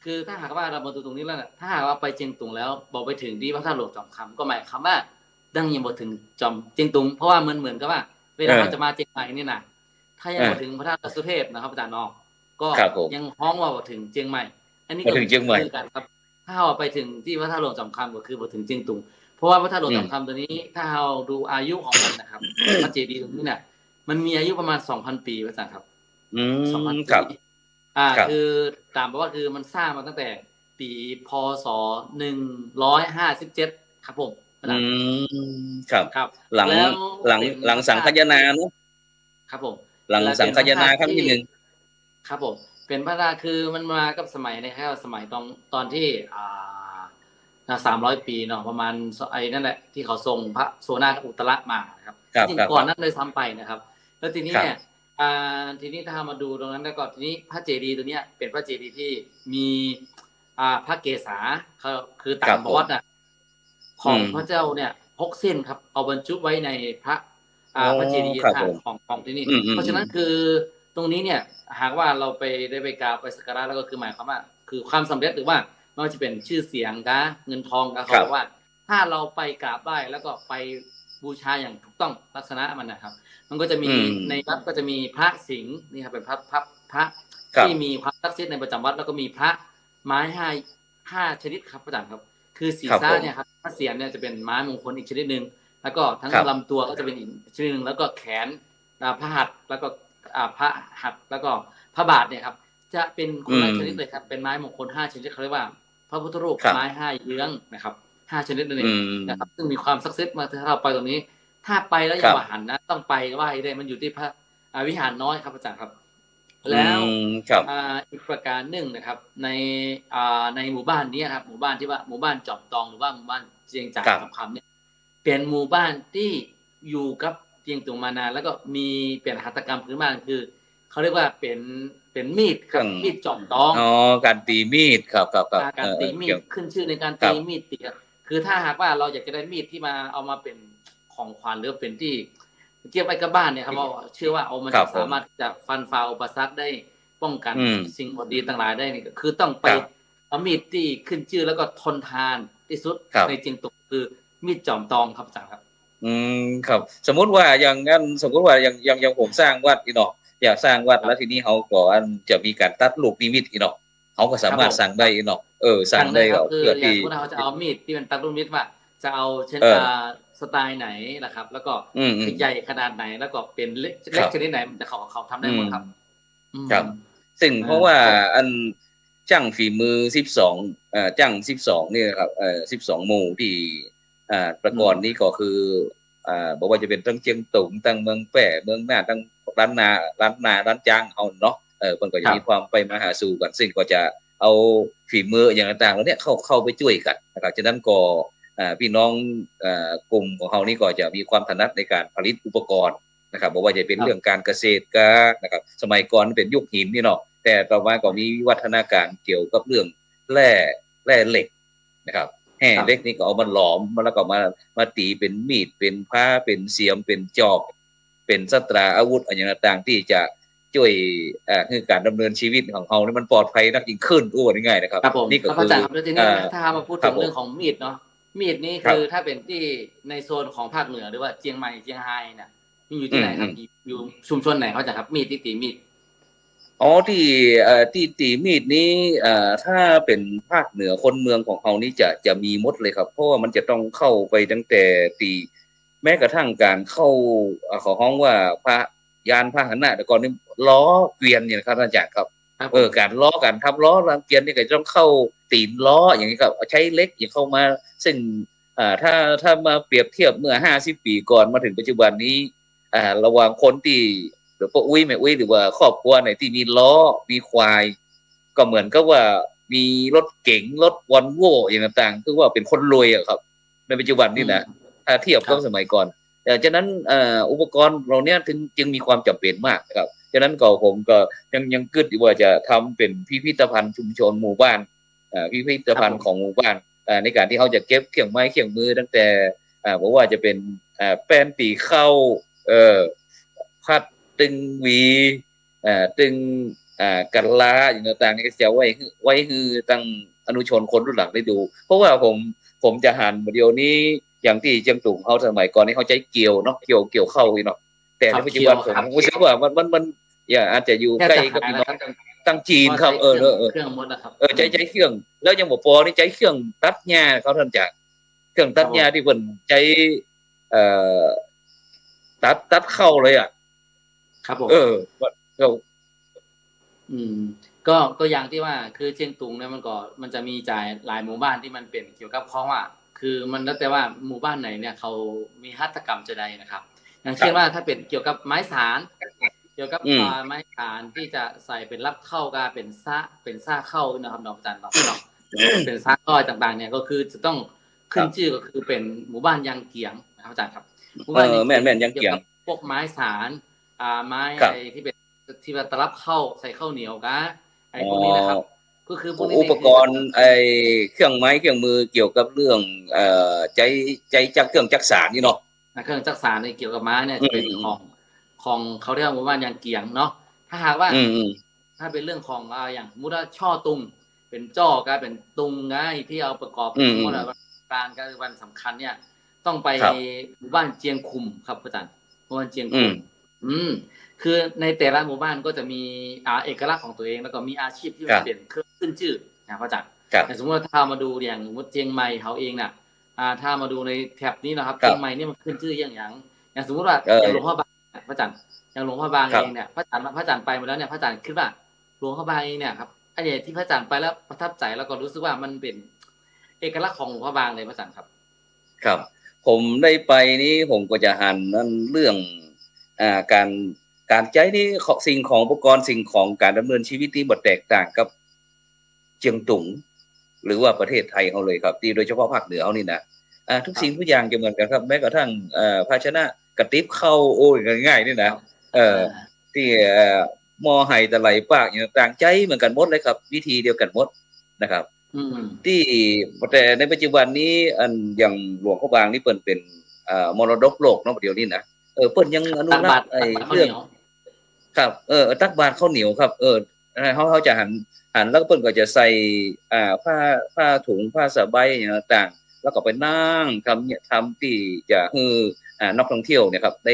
คือถ้าหากว่าเรามาดูตรงนี้แล้วถ้าหากว่าไปเชียงตุงแล้วบอกไปถึงที่พระธาตุหลวงจอมคำก็หมายความว่าดังยังบ่ถึงจอมเชียงตุงเพราะว่าเหมือนกับว่าเวลาเราจะมาเชียงใหม่นี่นะถ้ายังบ่ถึงพระธาตุสุเทพนะครับอาจารย์น้องก็ยังฮ้องว่าบ่ถึงเชียงใหม่อันนี้ก็คือกันครับถ้าเราไปถึงที่พระธาตุหลวงจอมคำก็คือบ่ถึงเชียงตุงเพราะว่าพระธาตุหลวงจอมคำตัวนี้ถ้าเราดูอายุของมันนะครับพระเจดีย์ตรงนี้เนี่ยมันมีอายุประมาณ 2,000 ปีอาจารย์ครับ2,000 ปีคือตามบอกว่าคือมันสร้างมาตั้งแต่ปีพ.ศ. 157ครับผมครับหลังสังคายนาเนาะครับผมหลังสังคายนาครั้งที่1ครับผมเป็นพระราคือมันมากับสมัยนะครับสมัยตอนที่300 ปีเนาะประมาณไอ้นั่นแหละที่เขาส่งพระโสนาอุตระมานะครับจริงก่อนนั้นเลยซ้ำไปนะครับแล้วทีนี้เนี่ยทีนี้ถ้ามาดูตรงนั้นแล้วก็ทีนี้พระเจดีย์ตัวเนี้ยเป็นพระเจดีย์ที่มีพระเกศาคือตามประวัตินะของพระเจ้าเนี่ย6 เส้นครับเอาบรรจุไว้ในพระเจดีย์ของที่นี่เพราะฉะนั้นคือตรงนี้เนี่ยหากว่าเราไปได้ไปกราบไปสักการะแล้วก็คือหมายความว่าคือความสำเร็จหรือว่าไม่ว่าจะเป็นชื่อเสียงเงินทองเขาบอกว่าถ้าเราไปกราบไหว้แล้วก็ไปบูชาอย่างถูกต้องลักษณะมันนะครับมันก็จะมีในวัดก็จะมีพระสิงห์นี่ครับเป็นพระที่มีความศักดิ์สิทธิ์ในประจำวัดแล้วก็มีพระไม้5 ชนิดครับอาจารย์ครับคือศีรษะเนี่ยครับพระเศียรเนี่ยจะเป็นไม้มงคลอีกชนิดนึงแล้วก็ทั้งลำตัวก็จะเป็นอีกชนิดนึงแล้วก็แขนพระหัตถ์แล้วก็พระหัตถ์แล้วก็พระบาทเนี่ยครับจะเป็นคนละชนิดเลยครับเป็นไม้มงคล5 ชนิดเขาเรียกว่าพระพุทธรูปไม้5 เยื้องนะครับ5 ชนิดนั่นเองนะครับซึ่งมีความศักดิ์สิทธิ์มาถ้าเราไปตรงนี้ถ้าไปแล้วอย่าว่าหันนะต้องไปไหว้ได้มันอยู่ที่พระวิหารน้อยครับอาจารย์ครับแล้วอีกประการหนึ่งนะครับในหมู่บ้านนี้ครับหมู่บ้านที่ว่าหมู่บ้านจอมตองหรือว่าหมู่บ้านเจียงจ่าจอมคำเนี่ยเป็นหมู่บ้านที่อยู่กับเ จียงตุงมานานแล้วก็มีเป็นหัตถกรรมพื้นบ้านคือเขาเรียกว่าเป็นมีดครับมีดจอมตองการตีมีดครับการตีมีดขึ้นชื่อในการตีมีดตีคือถ้าหากว่าเราอยากจะได้มีดที่มาเอามาเป็นของขวัญหรือเป็นที่เก็บไว้กับบ้านเนี่ยครับเราเชื่อว่ามันจะสามารถจะฟันฝ่าอุปสรรคได้ป้องกันสิ่งไม่ดีต่างๆได้นี่ก็คือต้องไปเอามีดที่ขึ้นชื่อแล้วก็ทนทานที่สุดในเจียงตุงคือมีดจอมตองครับอาจารย์ครับครับสมมุติว่าอย่างนั้นสมมุติว่าอย่างผมสร้างวัดอีเนาะอยากสร้างวัดแล้วทีนี้เขาก็จะมีการตัดลูกนิมิตอีเนาะเขาก็สามารถสั่งได้อีเนาะสั่งได้เพื่อที่เขาจะเอามีดที่เป็นตัดลูกนิมิตว่าจะเอาเช่นสไตล์ไหนนะครับแล้วก็ใหญ่ขนาดไหนแล้วก็เป็นเล็กชนิดไหนมันจะเขาทำได้หมดครับครับซึ่งเพราะว่าอันจ้างฝีมือ12จ้าง12นี่ครับ12หมู่ที่ประกอบนี้ก็คือบอกว่าจะเป็นทั้งเชียงตุงทั้งเมืองแปะเมืองหน้าทั้งร้านร้านจ้างเอาเนาะมันก็จะมีความไปมาหาสู่กันซึ่งก็จะเอาฝีมืออย่างต่างๆแล้วเนี่ยเข้าไปช่วยกันนะครับฉะนั้นก็พี่น้องกลุ่มของเขานี่ก็จะมีความถนัดในการผลิตอุปกรณ์นะครับบอกว่าจะเป็นเรื่องการเกษตรก็นะครับสมัยก่อนเป็นยุคหินนี่เนาะแต่ต่อมาก็มีวิวัฒนาการเกี่ยวกับเรื่องแร่เหล็กนะครับแห่เหล็กนี่ก็เอามาหลอมแล้วก็มาตีเป็นมีดเป็นผ้าเป็นเสียมเป็นจอบเป็นสตราอาวุธอะไรต่างๆที่จะช่วยคือการดำเนินชีวิตของเขานี่มันปลอดภัยนักยิ่งขึ้นง่ายๆนะครับนี่ก็คือทีนี้ถ้ามาพูดถึงเรื่องของมีดเนาะมีดนี่คือถ้าเป็นที่ในโซนของภาคเหนือหรือว่าเชียงใหม่เชียงรายเนี่ยมีอยู่ที่ไหนครับอยู่ชุมชนไหนเขาจะครับมีดที่ตีมีดที่ตีมีดนี้ถ้าเป็นภาคเหนือคนเมืองของเขานี่จะมีหมดเลยครับเพราะว่ามันจะต้องเข้าไปตั้งแต่ตีแม้กระทั่งการเข้าของห้องว่ายานพาหนะแต่ก่อนนี่ล้อเกวียนเนี่ยครับอาจารย์ครับการล้อการทำล้อรางเกวียนนี่ก็ต้องเข้าตีนล้ออย่างนี้ครับใช้เล็กอย่างเข้ามาซึ่งถ้ามาเปรียบเทียบเมื่อ50 ปีก่อนมาถึงปัจจุบันนี้ระหว่างคนที่หรือพวกแม่อุ้ยหรือว่าครอบครัวไหนที่มีล้อมีควายก็เหมือนกับว่ามีรถเก๋งรถวอลโว่อย่างต่างๆคือว่าเป็นคนรวยอะครับในปัจจุบันนี่นะถ้าเทียบกับสมัยก่อนแต่ฉะนั้นอุปกรณ์เราเนี้ยจึงมีความจำเป็นมากครับฉะนั้นก็ผมก็ยังคิดว่าจะทำเป็นพิพิธภัณฑ์ชุมชนหมู่บ้านพิพิธภัณฑ์ของหมู่บ้านในการที่เขาจะเก็บเครื่องไม้เครื่องมือตั้งแต่บอกว่าจะเป็นแป้นตีเข้าพัดตึงหวีตึงกันลาอย่างต่างๆนี่ก็จะไว้คือตั้งอนุชนคนรุ่นหลังได้ดูเพราะว่าผมจะหันเดี๋ยวนี้อย่างที่เจียงตุงเขาสมัยก่อนนี่เขาใช้เกี่ยวเนาะเกี่ยวเข้าเนาะแต่ในปัจจุบันผมรู้สึกว่ามันอย่างอาจจะอยู่ใกล้กับพี่น้องตั้งจีนครับเครื่องมดนะครับใช้เครื่องแล้วยังบอกพอนี่ใช้เครื่องตัดหญ้าเขาท่านจากเครื่องตัดหญ้าที่เพิ่นใช้ตัดเข้าเลยอ่ะครับผมก็อย่างที่ว่าคือเชียงตุงเนี่ยมันจะมีจ่ายหลายหมู่บ้านที่มันเป็นเกี่ยวกับของว่าคือมันแล้วแต่ว่าหมู่บ้านไหนเนี่ยเขามีหัตถกรรมจะใดนะครับอย่างเช่นว่าถ้าเป็นเกี่ยวกับไม้สารเกี่ยวกับไม้สารที่จะใส่เป็นรับเข้าก็เป็นซ่าเข้านะครับน้องอาจารย์เนาะเป็นซ่าก้อยต่างๆเนี่ยก็คือจะต้องขึ้นชื่อก็คือเป็นหมู่บ้านยางเกียงนะครับอาจารย์ครับหมู่บ้านแม่นยางเกียงพวกไม้สารไม้ที่เป็นที่ว่าตลับเข้าใส่ข้าวเหนียวกันไอ้พวกนี้นะครับก็คือพวกนี้อุปกรณ์เครื่องไม้เครื่องมือเกี่ยวกับเรื่องใจจักเครื่องจักสานนี่เนาะเครื่องจักสานในเกี่ยวกับไม้เนี่ยจะเป็นของเขาเรียกว่าอย่างเกียงเนาะถ้าหากว่าถ้าเป็นเรื่องของอย่างมุดช่อตุงเป็นจ้อก็เป็นตุงไงที่เอาประกอบการวันสำคัญเนี่ยต้องไปหมู่บ้านเจียงคุมครับอาจารย์หมู่บ้านเจียงคุมคือในแต่ละหมู่บ้านก็จะมีเอกลักษณ์ของตัวเองแล้วก็มีอาชีพที่มันเป็นเครื่องขึ้นชื่อนะครับอาจารย์แต่สมมติว่าถ้ามาดูอย่างมุดเจียงใหม่เขาเองน่ะถ้ามาดูในแถบนี้นะครับเชียงใหม่นี่มันขึ้นชื่ออย่างสมมติว่าอย่างหลวงพ่อบางพระอาจารย์อย่างหลวงพ่อบางเองเนี่ยพระอาจารย์ไปมาแล้วเนี่ยพระอาจารย์คิดว่าหลวงพ่อบางเองเนี่ยครับไอ้ที่พระอาจารย์ไปแล้วประทับใจแล้วก็รู้สึกว่ามันเป็นเอกลักษณ์ของหลวงพ่อบางเลยพระอาจารย์ครับครับผมได้ไปนี้ผมก็จะหันนั่นเรื่องการใช้นี่สิ่งของอุปกรณ์สิ่งของการดำเนินชีวิตที่บ่แตกต่างกับเชียงตุงหรือว่าประเทศไทยเขาเลยครับที่โดยเฉพาะภาคเหนือเขานี่นะทุกสิ่งทุกอย่างจะเหมือนกันครับแม้กระทั่งภาชนะ กระติบเข้าโอ้ยง่ายๆนี่นะที่มอไห้ตะไหลปากอย่างต่างใจเหมือนกันหมดเลยครับวิธีเดียวกันหมดนะครับที่แต่ในปัจจุบันนี้อันอย่างหลวงพระบางนี่เปิ่นเป็นมรดกโลกเนาะเดี๋ยวนี้นะเปิ่นยังอนุรักษ์ไอ้เรื่องครับตักบาตรข้าวเหนียวครับเขาจะหันแล้วเปิ่นก็จะใส่ผ้าถุงผ้าสบายอย่างต่างแล้วก็ไปนั่งทำที่จะให้นักท่องเที่ยวเนี่ยครับไ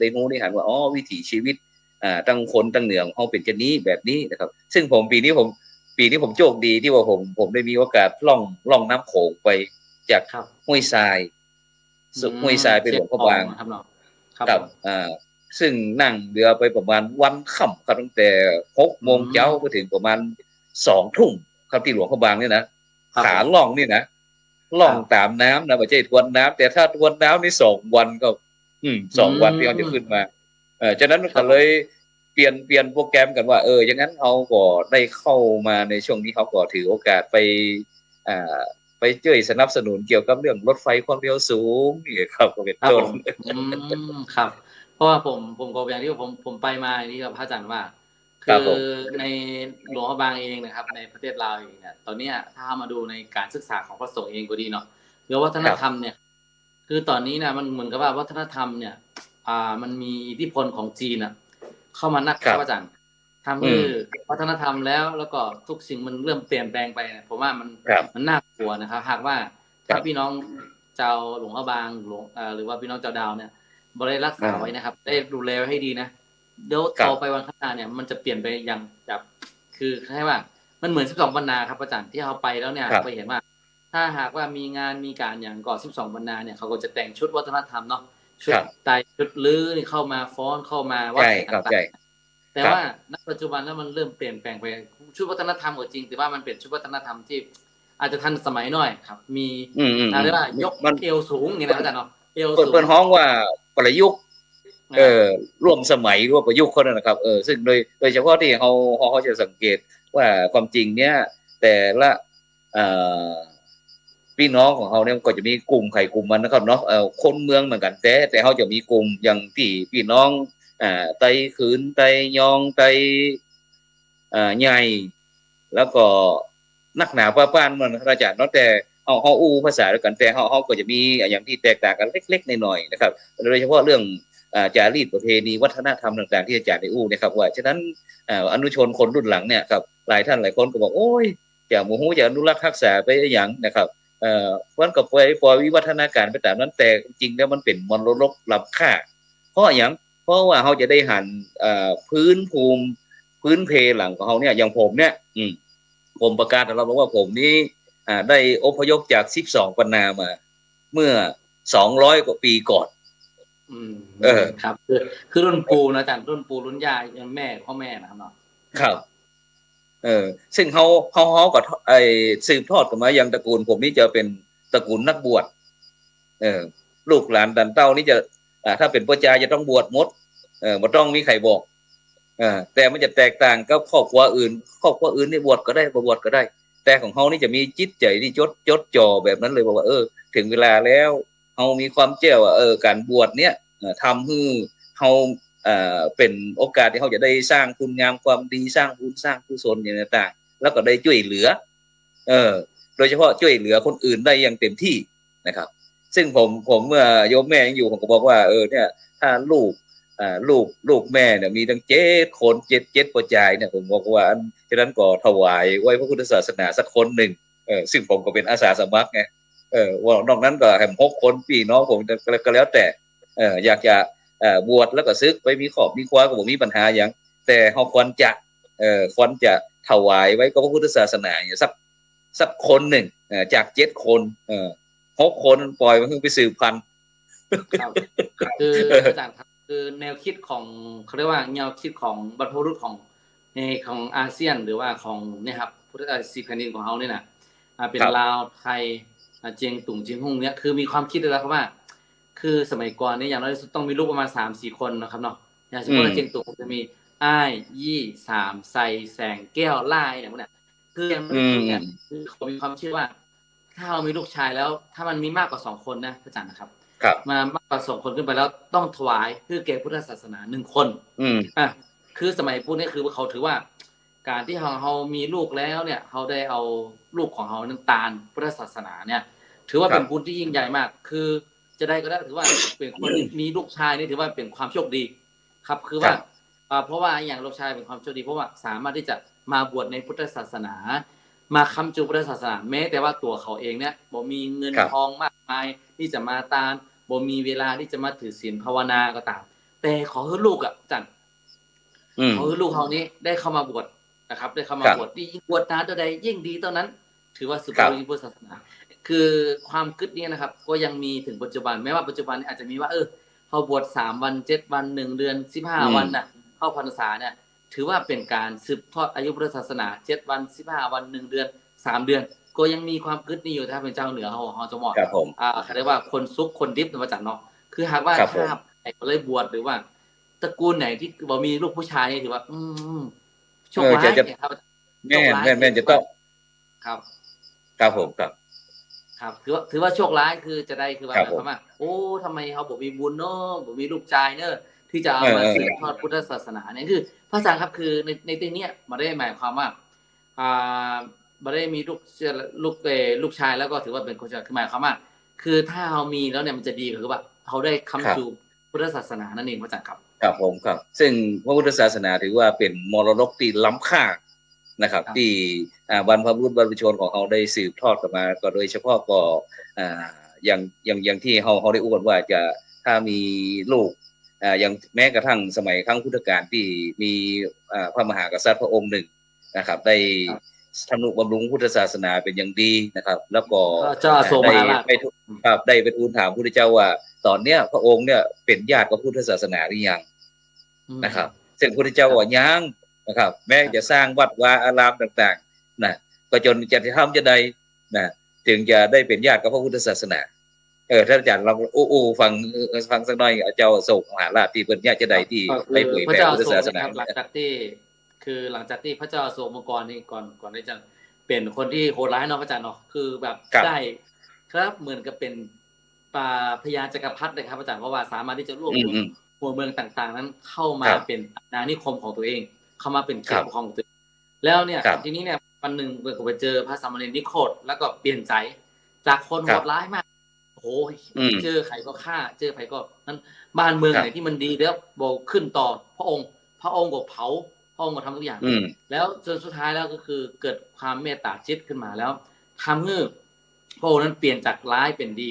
ด้รู้ได้หันว่าอ๋อวิถีชีวิตตั้งคนตั้งเหนือของเขาเป็นเช่นนี้แบบนี้นะครับซึ่งปีนี้ผมโชคดีที่ว่าผมได้มีโอกาสล่องน้ำโขงไปจากห้วยทรายห้วยทรายไปหลวงพระบางครับซึ่งนั่งเรือไปประมาณวันค่ำครับตั้งแต่6 โมงเช้าไปถึงประมาณ2 ทุ่มครับที่หลวงพระบางเนี่ยนะขาล่องนี่นะล่องตามน้ำนะไม่ใช่ทวนน้ำแต่ถ้าทวนน้ำนี่2 วันก็2 วันที่เราจะขึ้นมาฉะนั้นก็เลยเปลี่ยนโปรแกรมกันว่าอย่างนั้นเขาก็ได้เข้ามาในช่วงนี้เขาก็ถือโอกาสไปช่วยสนับสนุนเกี่ยวกับเรื่องรถไฟความเร็วสูงนี่ครับก็เป็นต้นครับเพราะว่าผมก็อย่างที่ผมไปมานี่กับพระอาจารย์ว่าคือในหลวงพระบางเองนะครับในประเทศลาวเองเนี่ยตอนนี้ถ้ามาดูในการศึกษาของพระสงฆ์เองก็ดีเนาะเรื่องวัฒนธรรมเนี่ยคือตอนนี้นะมันเหมือนกับว่าวัฒนธรรมเนี่ยมันมีอิทธิพลของจีนเข้ามานักครับอาจารย์ทำให้วัฒนธรรมแล้วก็ทุกสิ่งมันเริ่มเปลี่ยนแปลงไปผมว่ามันน่ากลัวนะครับหากว่าถ้าพี่น้องเจ้าหลวงพระบางหรือว่าพี่น้องเจ้าดาวเนี่ยบริรักษาไว้นะครับได้ดูแลให้ดีนะเดี๋ยวต่อไปวันข้างหน้าเนี่ยมันจะเปลี่ยนไปอย่างแบบคือแค่ว่ามันเหมือน12 บรรณาครับอาจารย์ที่เขาไปแล้วเนี่ยไปเห็นว่าถ้าหากว่ามีงานมีการอย่างก่อน12 บรรณาเนี่ยเขาก็จะแต่งชุดวัฒนธรรมเนาะชุดไตชุดลื้อนี่เข้ามาฟ้อนเข้ามาว่าต่างๆแต่ว่าณปัจจุบันแล้วมันเริ่มเปลี่ยนแปลงไปชุดวัฒนธรรมก็จริงแต่ว่ามันเป็นชุดวัฒนธรรมที่อาจจะทันสมัยหน่อยครับมีอะไรว่ายกเอวสูงอย่างนี้นะอาจารย์เนาะเอวสูงเปิดห้องว่าประยุกต์ร่วมสมัยร่วมประยุกต์คนนะครับซึ่งโดยเฉพาะที่เขาจะสังเกตว่าความจริงเนี้ยแต่ละพี่น้องของเขาเนี่ยก็จะมีกลุ่มใครกลุ่มมันนะครับเนาะคนเมืองเหมือนกันแต่เขาจะมีกลุ่มอย่างที่พี่น้องไตขืนไตยองไตใหญ่แล้วก็นักหนาป้านมันอาจารย์เนาะแต่เขาอู้ภาษาด้วยกันแต่เขาก็จะมีอย่างที่แตกต่างกันเล็กๆหน่อยๆนะครับโดยเฉพาะเรื่องจารีตประเพณีวัฒนธรรมต่างๆที่อาจารย์ได้อู้นะครับว่าฉะนั้นอนุชนคนรุ่นหลังเนี่ยครับหลายท่านหลายคนก็บอกโอ้ยอย่าโมโหอย่าอนุรักษ์รักษาไปอย่างนะครับวันกับปล่อยวิวัฒนาการไปตามนั้นแต่จริงๆแล้วมันเป็นมรดกล้ำค่าเพราะว่าเขาจะได้หันพื้นภูมิพื้นเพหลังของเขาเนี่ยอย่างผมเนี่ยผมประกาศเราบอกว่าผมนี้ได้อพยพจาก12 ปรรณามาเมื่อ200 กว่าปีก่อนครับคือรุ่นปู่นะอาจารย์รุ่นปู่รุ่นย่ายังแม่พ่อแม่นะครับเนาะครับซึ่งเขาก็สืบทอดกันมาอย่างตระกูลผมนี่จะเป็นตระกูลนักบวชลูกหลานดันเต้านี่จะถ้าเป็นพ่อจาจะต้องบวชหมดบ่ต้องมีใครบอกแต่มันจะแตกต่างกับครอบครัวอื่นนี่บวชก็ได้บ่บวชก็ได้แต่ของเขานี่จะมีจิตใจที่จดจ่อแบบนั้นเลยบอกว่าถึงเวลาแล้วเขามีความเชื่อว่าการบวชเนี้ยทำให้เขาเป็นโอกาสที่เขาจะได้สร้างคุณงามความดีสร้างบุญสร้างกุศลอย่างต่างๆแล้วก็ได้ช่วยเหลือโดยเฉพาะช่วยเหลือคนอื่นได้อย่างเต็มที่นะครับซึ่งผมเมื่อโยมแม่ยังอยู่ผมก็บอกว่าเนี่ยถ้าลูกแม่เนี่ยมีทั้ง7 คน7ปัจจัยเนี่ยผมบอกว่าฉะนั้นก็ถวายไว้พระพุทธศาสนาสักคนหนึ่งซึ่งผมก็เป็นอาสาสมัครไงว่านอกนั้นก็แห่ง6 คนพี่น้องผมก็แล้วแต่อยากจะบวชแล้วก็ซึกไปมีครอบมีครัวก็บ่มีปัญหาอย่างแต่เฮาควรจะถวายไว้กับพระพุทธศาสนาอย่างสักคนหนึ่งจาก7 คน6 คนปล่อยมันไปสืบพันธุ์คืออาจารย์ครับคือแนวคิดของเขาเรียกว่าแนวคิดของบรรพบุรุษของอาเซียนหรือว่าของเนี่ยครับพุทธศาสนาของเฮานี่น่ะเป็นลาวไทยเจียงตุงเจียงฮุ้งเนี่ยคือมีความคิดเลยครับว่าคือสมัยก่อนเนี่ยอย่างน้อยที่สุดต้องมีลูกประมาณ 3-4 คนนะครับเนาะอย่างสมมุติว่าเจียงตุงจะมีอ้ายยี่3ใส่แสงแก้วล่ายอย่างพวกนี้คืออย่างน้อยเนี่ยคือเขามีความเชื่อว่าถ้าเรามีลูกชายแล้วถ้ามันมีมากกว่า2 คนนะอาจารย์นะครับ มากกว่า2 คนขึ้นไปแล้วต้องถวายเพื่อแก่พุทธศาสนา1 คนคือสมัยพุทธนี่คือเขาถือว่าการที่เรามีลูกแล้วเนี่ยเขาได้เอาลูกของเขานั้นตามพุทธศาสนาเนี่ยถือว่าเป็นบุญที่ยิ่งใหญ่มากคือจะได้ก็ได้ถือว่าเป็นคนที่มีลูกชายนี่ถือว่าเป็นความโชคดีครับคือว่าเพราะว่าอย่างลูกชายเป็นความโชคดีเพราะว่าสามารถที่จะมาบวชในพุทธศาสนามาค้ำจุนพุทธศาสนาแม้แต่ว่าตัวเขาเองเนี่ยบ่มีเงินทองมากมายที่จะมาตามบ่มีเวลาที่จะมาถือศีลภาวนาก็ตามแต่ขอให้ลูกจันขอให้ลูกเขานี้ได้เข้ามาบวชนะครับได้เข้ามาบวชยิ่งบวชนานเท่าใดยิ่งดีเท่านั้นถือว่าสุดยอดพุทธศาสนาคือความคิดนี้นะครับก็ยังมีถึงปัจจุบันแม้ว่าปัจจุบันอาจจะมีว่าเขาบวช3 วัน7 วัน1 เดือน15 วันน่ะเข้าพรรษาเนี่ยถือว่าเป็นการสืบทอดอายุพุทธศาสนา7 วัน15 วัน1 เดือน3 เดือนก็ยังมีความคิดนี้อยู่ถ้าเป็นเจ้าเหนือเขาจะบอกเขาเรียกว่าคนซุกคนดิบนะอาจารย์เนาะคือหากว่าถ้าไปเลยบวชหรือว่าตระกูลไหนที่บ่มีลูกผู้ชายนี่ถือว่าโชคร้ายเนี่ยครับแม่จะต้องครับผมครับถือว่าโชคร้ายคือจะได้คือว่าหมายความว่าโอ้ทำไมเขาบ่มีบุญเนาะบ่มีลูกชายเนาะที่จะเอามาสืบทอดพุทธศาสนาเนี่ยคือพระอาจารย์ครับคือในที่นี้มาได้หมายความว่าบ่ได้มีลูกชายแล้วก็ถือว่าเป็นคนคือหมายความว่าคือถ้าเรามีแล้วเนี่ยมันจะดีคือว่าเขาได้ค้ำจุนพุทธศาสนานั่นเองพระอาจารย์ครับครับผมครับซึ่งพระพุทธศาสนาถือว่าเป็นมรดกที่ล้ำค่านะครับที่บรรพบุรุษบรรพชนของเขาได้สืบทอดกันมาก็โดยเฉพาะก็อย่างที่เขาได้อ้วนว่าจะถ้ามีลูกอย่างแม้กระทั่งสมัยครั้งพุทธกาลที่มีพระมหากษัตริย์พระองค์หนึ่งนะครับได้ทำนุบำรุงพุทธศาสนาเป็นอย่างดีนะครับแล้วก็ได้ไปทูลถามพระพุทธเจ้าว่าตอนเนี้ยพระองค์เนี่ยเป็นญาติกับพุทธศาสนาหรือยังนะครับซึ่งพระพุทธเจ้าว่ายังนะครับแม้จะสร้างวัดวาอารามต่างๆนะก็จนจะทำจะใดนะถึงจะได้เป็นญาติกับพระพุทธศาสนาท่านอาจารย์เราฟังสักหน่อยเจ้าโศกมหาราชที่เป็นญาติจะใดที่ได้เผยแพร่พุทธศาสนาหลังจากที่พระเจ้าอโศกมาก่อนนี่ก่อนที่จะเป็นคนที่โหดร้ายเนาะพระอาจารย์เนาะคือแบบได้ครับเหมือนกับเป็นพญาจักรพรรดิเลยครับอาจารย์เพราะว่าสามารถที่จะรวบรวมหัวเมืองต่างๆนั้นเข้ามาเป็นอาณานิคมของตัวเองเข้ามาเป็นเขตปกครองของตัวเองแล้วเนี่ยทีนี้เนี่ยวันหนึ่งไปเจอพระสามเณรนิโครธแล้วก็เปลี่ยนใจจากคนโหดร้ายมากโอ้ยเจอใครก็ฆ่าเจอใครก็นั้นบ้านเมืองไหนที่มันดีแล้วบอกขึ้นต่อพระองค์ก็เผาพระองค์ก็ทำทุกอย่างแล้วจนสุดท้ายแล้วก็คือเกิดความเมตตาจิตขึ้นมาแล้วทำให้พระองค์นั้นเปลี่ยนจากร้ายเป็นดี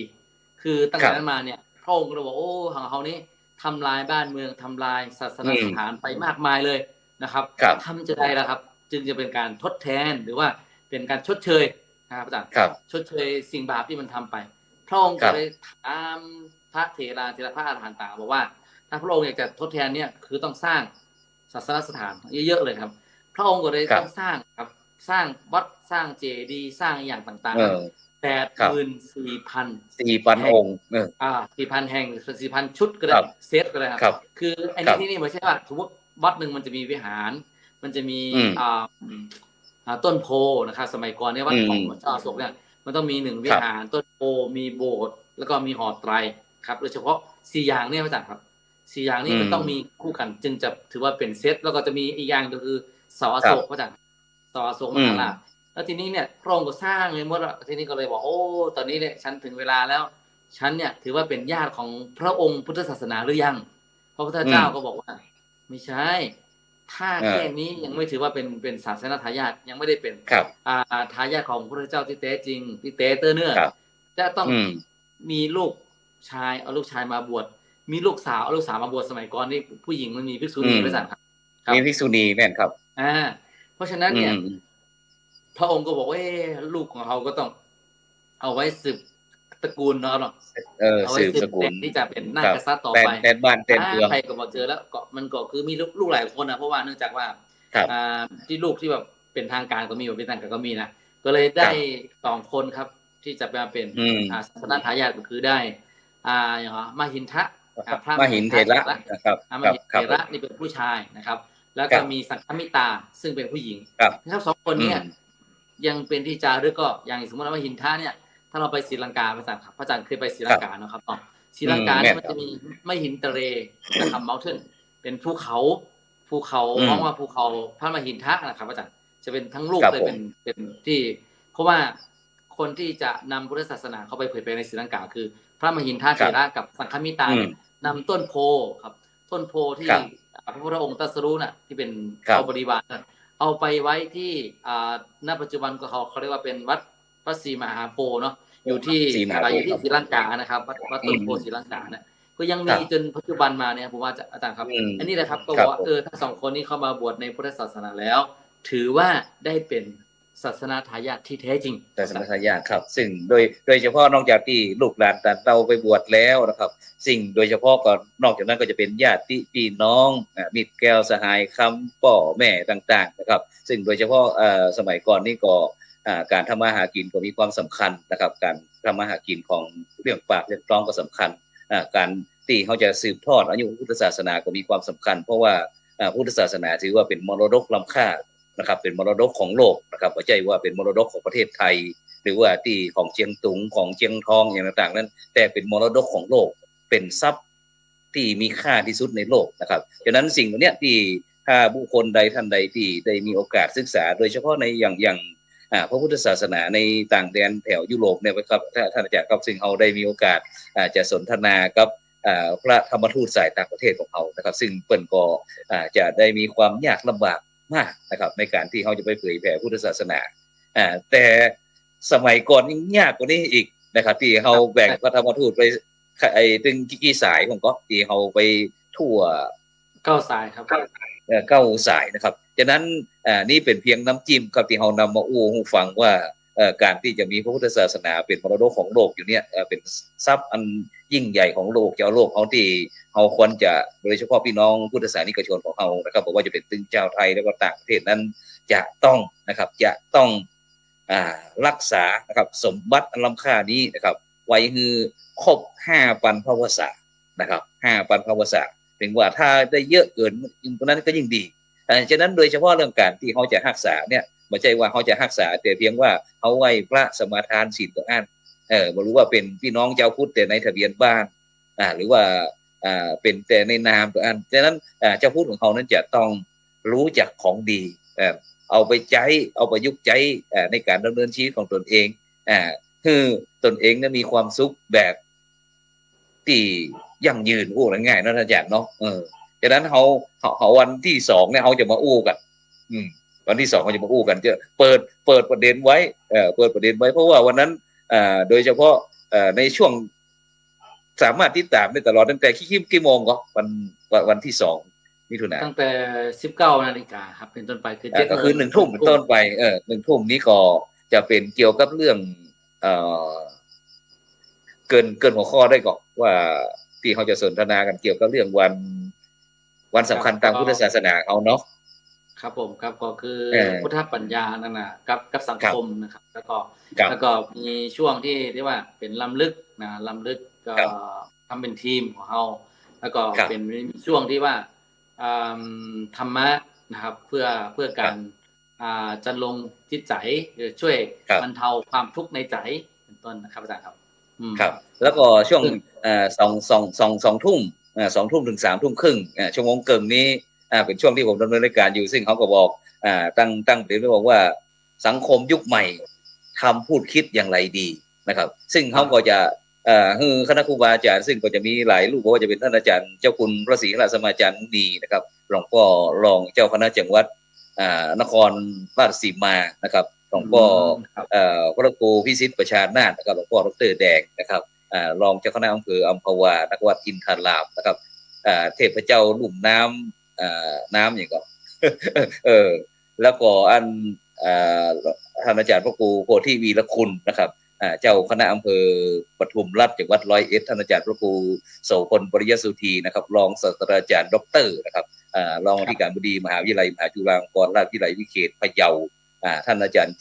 คือตั้งแต่นั้นมาเนี่ยพระองค์ก็เลยบอกโอ้ของเขานี้ทำลายบ้านเมืองทำลายศาสนสถานไปมากมายเลยนะครับทำจะได้แล้วครับจึงจะเป็นการทดแทนหรือว่าเป็นการชดเชยนะครับอาจารย์ชดเชยสิ่งบาปที่มันทำไปพระองค์ก็เลยถามพระเถระพระอรหันต์ต่างบอกว่าถ้าพระองค์อยากจะทดแทนเนี่ยคือต้องสร้างศาสนสถานเยอะๆเลยครับพระองค์ก็เลยต้องสร้างครับสร้างวัดสร้างเจดีย์สร้างอย่างต่างๆ84,000 องค์4,000 แห่ง 4,000 ชุดก็ได้เซตก็ได้ครับคืออันนี้ที่นี่ไม่ใช่ว่าสมมติวัดหนึ่งมันจะมีวิหารมันจะมีต้นโพนะครับสมัยก่อนเนี่ยวัดของพระเจ้าอโศกเนี่ยมันต้องมี1วิหารต้นโพมีโบสถ์แล้วก็มีหอไตรครับโดยเฉพาะ4อย่างเนี่ยพระอาจารย์ครับ4อย่างนี้มันต้องมีคู่กันจึงจะถือว่าเป็นเซตแล้วก็จะมีอีกอย่างก็คือเสาอโศกพระอาจารย์เสาอโศกมหาราชแล้วทีนี้เนี่ยพระองค์ก็สร้างเลยหมดทีนี้ก็เลยบอกโอ้ตอนนี้เนี่ยฉันถึงเวลาแล้วฉันเนี่ยถือว่าเป็นญาติของพระองค์พุทธศาสนาหรือยังพระพุทธเจ้าก็บอกว่าไม่ใช่ถ้าแค่นี้ยังไม่ถือว่าเป็นศาสนทายาทยังไม่ได้เป็นทายาทของพระพุทธเจ้าที่แท้จริงที่แท้เตอร์เนื้อจะต้องมีลูกชายเอาลูกชายมาบวชมีลูกสาวเอาลูกสาวมาบวชสมัยก่อนนี่ผู้หญิงมันมีภิกษุณีไม่ใช่ครับมีภิกษุณีแม่นครับเพราะฉะนั้นเนี่ยพระองค์ก็บอกว่าลูกของเขาก็ต้องเอาไว้สืบตระกูลเนาะเอาไว้สืบตระกูลที่จะเป็นนาคกษัตริย์ต่อไปแต่บ้านแต่เมืองใครก็มาเจอแล้วก็มันก็คือมีลูกหลายคนนะเพราะว่าเนื่องจากว่าที่ลูกที่แบบเป็นทางการก็มีแบบเป็นทางการก็มีนะก็เลยได้2 คนครับที่จะมาเป็นศาสนทายาทก็คือได้อย่างมหินทะพระมหินเถระนะครับมหินเถระนี่เป็นผู้ชายนะครับแล้วก็มีสังฆมิตาซึ่งเป็นผู้หญิงนะครับ2 คนเนี่ยยังเป็นที่จารึกก็อย่างสมมติว่าหินทะเนี่ยถ้าเราไปศรีลังกาพระอาจารย์เคยไปศรีลังกาเนาะครับ ศรีลังกาเนี่ยมันจะมีไม่หินทะเลนะครับเมลเทนเป็นภูเขาห้องว่าภูเขาพระมหินทะนะครับอาจารย์จะเป็นทั้งลูกเลยเป็นที่เพราะว่าคนที่จะนำพุทธศาสนาเข้าไปเผยแพร่ในศรีลังกาคือพระมหินทะเถระกับสังฆมิตาเนี่ยนำต้นโพครับต้นโพที่พระพุทธองค์ตรัสรู้น่ะที่เป็นเอาบริวารเอาไปไว้ที่ณปัจจุบันก็เขาเรียกว่าเป็นวัดพระศรีมหาโพธิ์เนาะอยู่ที่ศรีลังกานะครับวัดต้นโพศรีลังกาเนี่ยก็ยังมีจนปัจจุบันมาเนี่ยผมว่าอาจารย์ครับอันนี้แหละครับก็บอกว่าถ้าสองคนนี้เข้ามาบวชในพุทธศาสนาแล้วถือว่าได้เป็นศาสนาทายาทที่แท้จริงศาสนาทายาทครับซึ่งโดยเฉพาะนอกจากที่ลูกหลานเราไปบวชแล้วนะครับสิ่งโดยเฉพาะก็นอกจากนั้นก็จะเป็นญาติพี่น้องมิตรแก้วสหายคำพ่อแม่ต่างๆนะครับซึ่งโดยเฉพาะสมัยก่อนนี่ก็การทำมาหากินก็มีความสำคัญนะครับการทำมาหากินของเรื่องปากเรื่องท้องก็สำคัญการที่เขาจะสืบทอดอายุพุทธศาสนาก็มีความสำคัญเพราะว่าพุทธศาสนาถือว่าเป็นมรดกล้ำค่านะครับเป็นมรดกของโลกนะครับไม่ใช่ว่าเป็นมรดกของประเทศไทยหรือว่าที่ของเชียงตุงของเชียงทองอย่างต่างๆนั้นแต่เป็นมรดกของโลกเป็นทรัพย์ที่มีค่าที่สุดในโลกนะครับฉะนั้นสิ่งนี้ที่ถ้าบุคคลใดท่านใดที่ได้มีโอกาสศึกษาโดยเฉพาะในอย่างพระพุทธศาสนาในต่างแดนแถวยุโรปเนี่ยครับท่านอาจารย์ครับซึ่งเราได้มีโอกาสจะสนทนากับพระธรรมทูตสายต่างประเทศของเขานะครับซึ่งเปิ้นก็จะได้มีความยากลำบากมากนะครับในการที่เขาจะไปเผยแผ่พุทธศาสนาแต่สมัยก่อนยิ่งยากกว่านี้อีกนะครับที่เขาแบ่งพระธรรมทูตไปตึงกี่สายของก็ที่เขาไปทั่ว9 สายครับ9 สายนะครับฉะนั้นนี่เป็นเพียงน้ำจิ้มครับที่เรานำมาอู้ให้ฟังว่าการที่จะมีพระพุทธศาสนาเป็นมรดกของโลกอยู่เนี่ยเป็นทรัพย์อันยิ่งใหญ่ของโลกเจ้าโลกเขาที่เราควรจะโดยเฉพาะพี่น้องพุทธศาสนิกชนของเรานะครับบอกว่าจะเป็นตึงเจ้าไทยแล้วก็ต่างประเทศนั้นจะต้องนะครับจะต้องรักษานะครับสมบัติอันล้ำค่านี้นะครับไว้คือครบ5 ปันภวสานะครับ5 ปันภวสาถึงว่าถ้าได้เยอะเกินตรงนั้นก็ยิ่งดีฉะนั้นโดยเฉพาะเรื่องการที่เขาจะรักษาเนี่ยไม่ใช่ว่าเขาจะรักษาแต่เพียงว่าเขาไว้พระสมาทานศีลตัวอันไม่รู้ว่าเป็นพี่น้องเจ้าพุทธแต่ในทะเบียนบ้านหรือว่าเป็นแต่ในนามตัวอันฉะนั้นเจ้าพุทธของเขานั้นจะต้องรู้จักของดีเอาไปใช้เอาประยุกต์ใช้ในการดำเนินชีวิตของตนเองคือตนเองนั้นมีความสุขแบบที่ยั่งยืนอู้ง่ายๆนะท่านอาจารย์เนาะฉะนั้นเขาวันที่2เนี่ยเขาจะมาอู้กันวันที่2เขาจะมาอู้กันจะเปิดประเด็นไว้เปิดประเด็นไว้เพราะว่าวันนั้นโดยเฉพาะในช่วงสามารถติดตามได้ตลอดตั้งแต่กี่โมงก็วันที่2 มิถุนายนตั้งแต่ 19 นาฬิกาครับเป็นต้นไปคือ7 ก็คือ1 ทุ่มเป็นต้นไป1 ทุ่มนี้ก็จะเป็นเกี่ยวกับเรื่องเกินหัวข้อได้ก่อนว่าที่เขาจะสนทนากันเกี่ยวกับเรื่องวันสำคัญทางพุทธศาสนาเขาเนาะครับผมครับก็คือพุทธปัญญานั่นน่ะกับสังคมนะครับแล้วก็มีช่วงที่เรียกว่าเป็นล้ำลึกก็ทำเป็นทีมของเราแล้วก็เป็นช่วงที่ว่าธรรมะนะครับเพื่อการจันลงจิตใจช่วยบรรเทาความทุกข์ในใจเป็นต้นนะครับอาจารย์ครับครับแล้วก็ช่วง2 ทุ่ม2 ทุ่มถึง3 ทุ่มครึ่งชั่วโมงเกินนี้เป็นช่วงที่ผมดำเนินรายการอยู่ซึ่งเขาก็บอกตั้งประเด็นไว้บอกว่าสังคมยุคใหม่ทำพูดคิดอย่างไรดีนะครับซึ่งเขาก็จะคือคณะครูบาอาจารย์ซึ่งก็จะมีหลายรูปว่าจะเป็นท่านอาจารย์เจ้าคุณพระศรีราชสมาจารย์ดีนะครับหลวงพ่อรองเจ้าคณะจังหวัดนครราชสีมานะครับหลวงพ่อพระครูพิสิทธิ์ประชานาถนะครับหลวงพ่อดร.แดงนะครับรองเจ้าคณะอำเภออัมพวานักวัดอินทารามนะครับเทพเจ้าลุ่มน้ำอย่างก็แล้วก็ท่านอาจารย์พระครูโพธิวีรคุณนะครับเจ้าคณะอำเภอปทุมราชจังหวัด101ท่านอาจารย์พระครูโสพลปริยสุธีนะครับรองศาสตราจารย์ดร.นะครับรองอธิการบดีมหาวิทยาลัยมหาจุฬาลงกรณราชวิทยาลัยวิเขตพะเยาท่านอาจารย์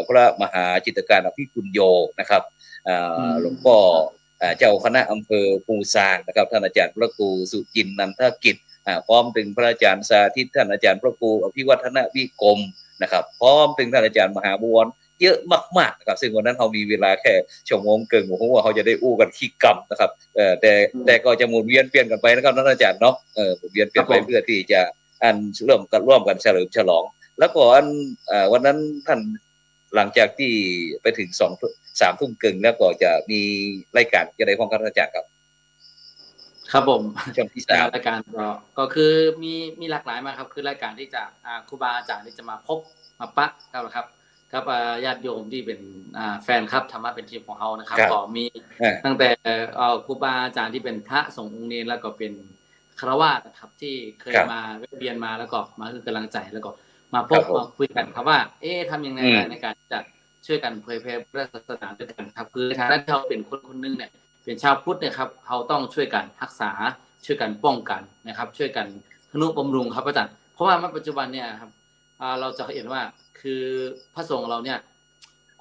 พระมหาจิตรการอภิปุญโญนะครับหลวงพ่อเจ้าคณะอำเภอปูซางนะครับท่านอาจารย์พระครูสุจินนันทกิจพร้อมถึงพระอาจารย์สาธิตท่านอาจารย์พระครูอภิวัฒนวิกรมนะครับพร้อมถึงท่านอาจารย์มหาบุญ เยอะมากๆนะครับซึ่งวันนั้นเรามีเวลาแค่ชั่วโมงเกินผมว่าเขาจะได้อู้กันขี้กำนะครับแต่ก็จะหมุนเวียนเปลี่ยนกันไปนะครับท่านอาจารย์เนาะหมุนเวียนเปลี่ยนไปเพื่อที่จะร่วมกันเฉลิมฉลองแล้วก็วันนั้นท่านหลังจากที่ไปถึง3 ทุ่มครึ่งแล้วก็จะมีรายการจะได้พ้องกันอาจารย์ครับครับผมช่วงที่3รายการก็คือมีหลากหลายมากครับคือรายการที่จะครูบาอาจารย์ที่จะมาพบมาปะครับญาติโยมที่เป็นแฟนครับธรรมะเป็นทีมของเรานะครับก็มีตั้งแต่ครูบาอาจารย์ที่เป็นพระสงฆ์องค์เนรแล้วก็เป็นฆราวาสนะครับที่เคยมาเวียนมาแล้วก็มาคือกำลังใจแล้วก็มาพบมาคุยกันครับว่าทำยังไงในการจะช่วยกันเผยแพร่พระศาสนาด้วยกันครับคือฐานะเราเป็นคนนึงเนี่ยเป็นชาวพุทธเนี่ยครับเราต้องช่วยกันรักษาช่วยกันป้องกันนะครับช่วยกันทนุบำรุงครับอาจารย์เพราะว่าปัจจุบันเนี่ยครับเราจะเห็นว่าคือพระสงฆ์เราเนี่ย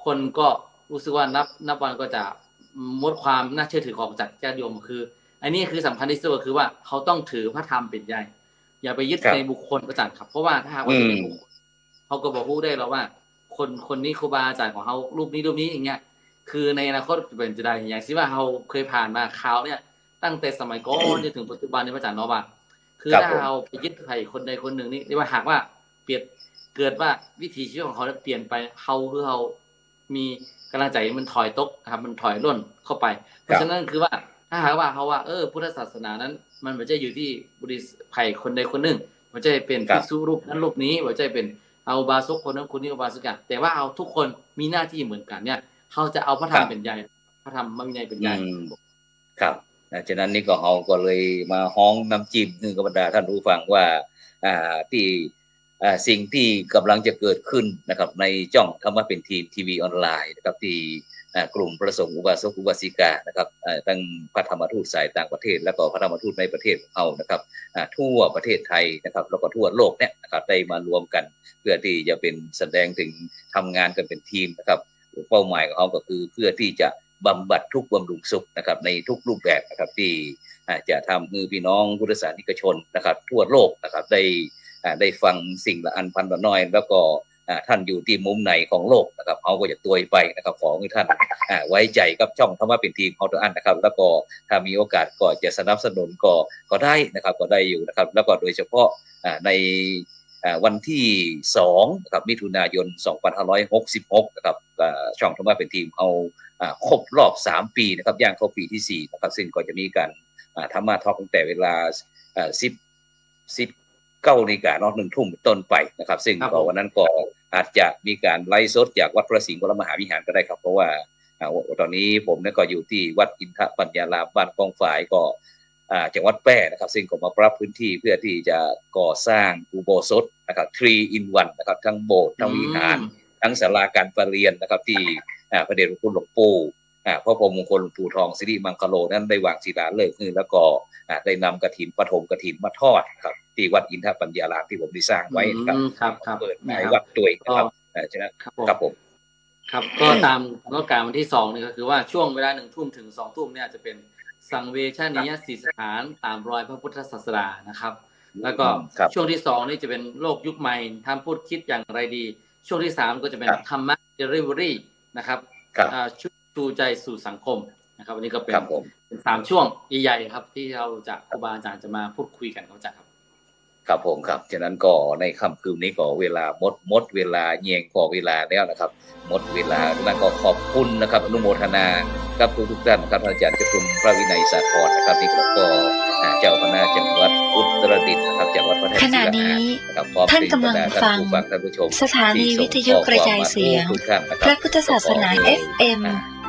คนก็รู้สึกว่านับวันก็จะหมดความน่าเชื่อถือของจัดญาติโยมคืออันนี้คือสำคัญที่สุดก็คือว่าเขาต้องถือพระธรรมเป็นใหญ่อย่าไปยึดในบุคคลอาจารย์ครับเพราะว่าถ้าหากว่ายึดในบุคคลเขาก็บอกได้แล้วว่าคนนี้ครูบาอาจารย์ของเขารูปนี้อย่างเงี้ยคือในอนาคตเป็นจะได้อย่างที่ว่าเราเคยผ่านมาข่าวเนี่ยตั้งแต่สมัยก่อนจนถึงปัจจุบันในพระอาจารย์เนาะว่าคือถ้าเราไปยึดใครคนใดคนหนึ่งนี่เรียกว่าหากว่าเปลี่ยนเกิดว่าวิถีชีวิตของเขาเปลี่ยนไปเขามีกำลังใจมันถอยตกครับมันถอยร่นเข้าไปเพราะฉะนั้นคือว่าถ้าหากว่าเขาว่าพุทธศาสนานั้นมันไม่ใช่อยู่ที่บุริไผ่คนใดคนหนึ่งมันจะเป็นภิกษุรูปนั้นรูปนี้มันจะเป็นเอาบาสกคนนั้นคนนี้เอาบาสกแต่ว่าเอาทุกคนมีหน้าที่เหมือนกันเนี่ยเขาจะเอาพระธรรมเป็นใหญ่พระธรรมมันใหญ่เป็นใหญ่ครับฉะนั้นนี่ก็เราก็เลยมาฮ้องน้ำจิ้มคือบรรดาท่านผู้ฟังว่าที่สิ่งที่กำลังจะเกิดขึ้นนะครับในจ้องธรรมะเป็นทีมทีวีออนไลน์นะครับที่กลุ่มพระสงฆ์อุบาสกอุบาสิกานะครับตั้งพระธรรมทูตสายต่างประเทศแล้วก็พระธรรมทูตในประเทศของเรานะครับทั่วประเทศไทยนะครับแล้วก็ทั่วโลกเนี่ยนะครับได้มารวมกันเพื่อที่จะเป็นแสดงถึงทำงานกันเป็นทีมนะครับเป้าหมายของเขาก็คือเพื่อที่จะบำบัดทุกข์บำรุงสุขนะครับในทุกรูปแบบนะครับที่จะทำให้พี่น้องพุทธศาสนิกชนนะครับทั่วโลกนะครับได้ฟังสิ่งละอันพันละน้อยแล้วก็ท่านอยู่ที่มุมไหนของโลกนะครับเขาก็จะตัวยไปนะครับขอให้ท่านไว้ใจกับช่องธรรมะเป็นทีมของทุกอันนะครับแล้วก็ถ้ามีโอกาสก็จะสนับสนุนก็ได้นะครับก็ได้อยู่นะครับแล้วก็โดยเฉพาะในวันที่2นะครับมิถุนายน2566นะครับช่องธรรมะเป็นทีมเอาครบรอบ3 ปีนะครับย่างเข้าปีที่4นะครับซึ่งก็จะมีการธรรมะทอล์กตั้งแต่เวลา19 นาฬิกาเนาะ1 ทุ่มต้นไปนะครับซึ่งก็วันนั้นก็อาจจะมีการไลฟ์สดจากวัดพระสิงห์วรมหาวิหารก็ได้ครับเพราะว่าตอนนี้ผมเนี่ยก็อยู่ที่วัดอินทปัญญารามบ้านกองฝายก็จังหวัดแพร่นะครับซึ่งก็มาปรับพื้นที่เพื่อที่จะก่อสร้างอุโบสถนะครับ3 in 1นะครับทั้งโบสถ์ทั้งวิหารทั้งศาลาการประเรียนนะครับที่พระเดชพระคุณหลวงปู่พระพรหมมงคลหลวงปู่ทองสิริมังคโลนั้นได้วางศิลาฤกษ์แล้วก็ได้นำกฐินปฐมกฐินมาทอดครับที่วัดอินทปัญญารามที่ผมได้สร้างไว้ครับเปิดในวัดตัวนะครับฉะนั้นครับผมครับก็ตามกำหนดการวันที่2นี่ก็คือว่าช่วงเวลา1 ทุ่มถึง2 ทุ่มเนี่ยจะเป็นสังเวชนียสถานตามรอยพระพุทธศาสนานะครับแล้วก็ช่วงที่2นี่จะเป็นโลกยุคใหม่ทำพูดคิดอย่างไรดีช่วงที่3ก็จะเป็นธรรมะเดลิเวอรี่นะครับชูใจสู่สังคมนะครับวันนี้ก็เป็น3 ช่วงใหญ่ๆครับที่เราจะครูบาอาจารย์จะมาพูดคุยกันเขาจะครับผมครับฉะนั้นก็ในค่ำคืนนี้ก็เวลาหมดเวลาเงียงพอเวลาแล้วนะครับหมดเวลาแล้วก็ขอบคุณนะครับอนุโมทนากับทุกท่านครับอาจารย์เจ้าคุณพระวินัยสาครนะครับนี่ก็เจ้าคณะจังหวัดอุตรดิตถ์นะครับจังหวัดพระนครศรีอยุธยานะครับท่านกำลังฟังสถานีวิทยุกระจายเสียงพระพุทธศาสนา FM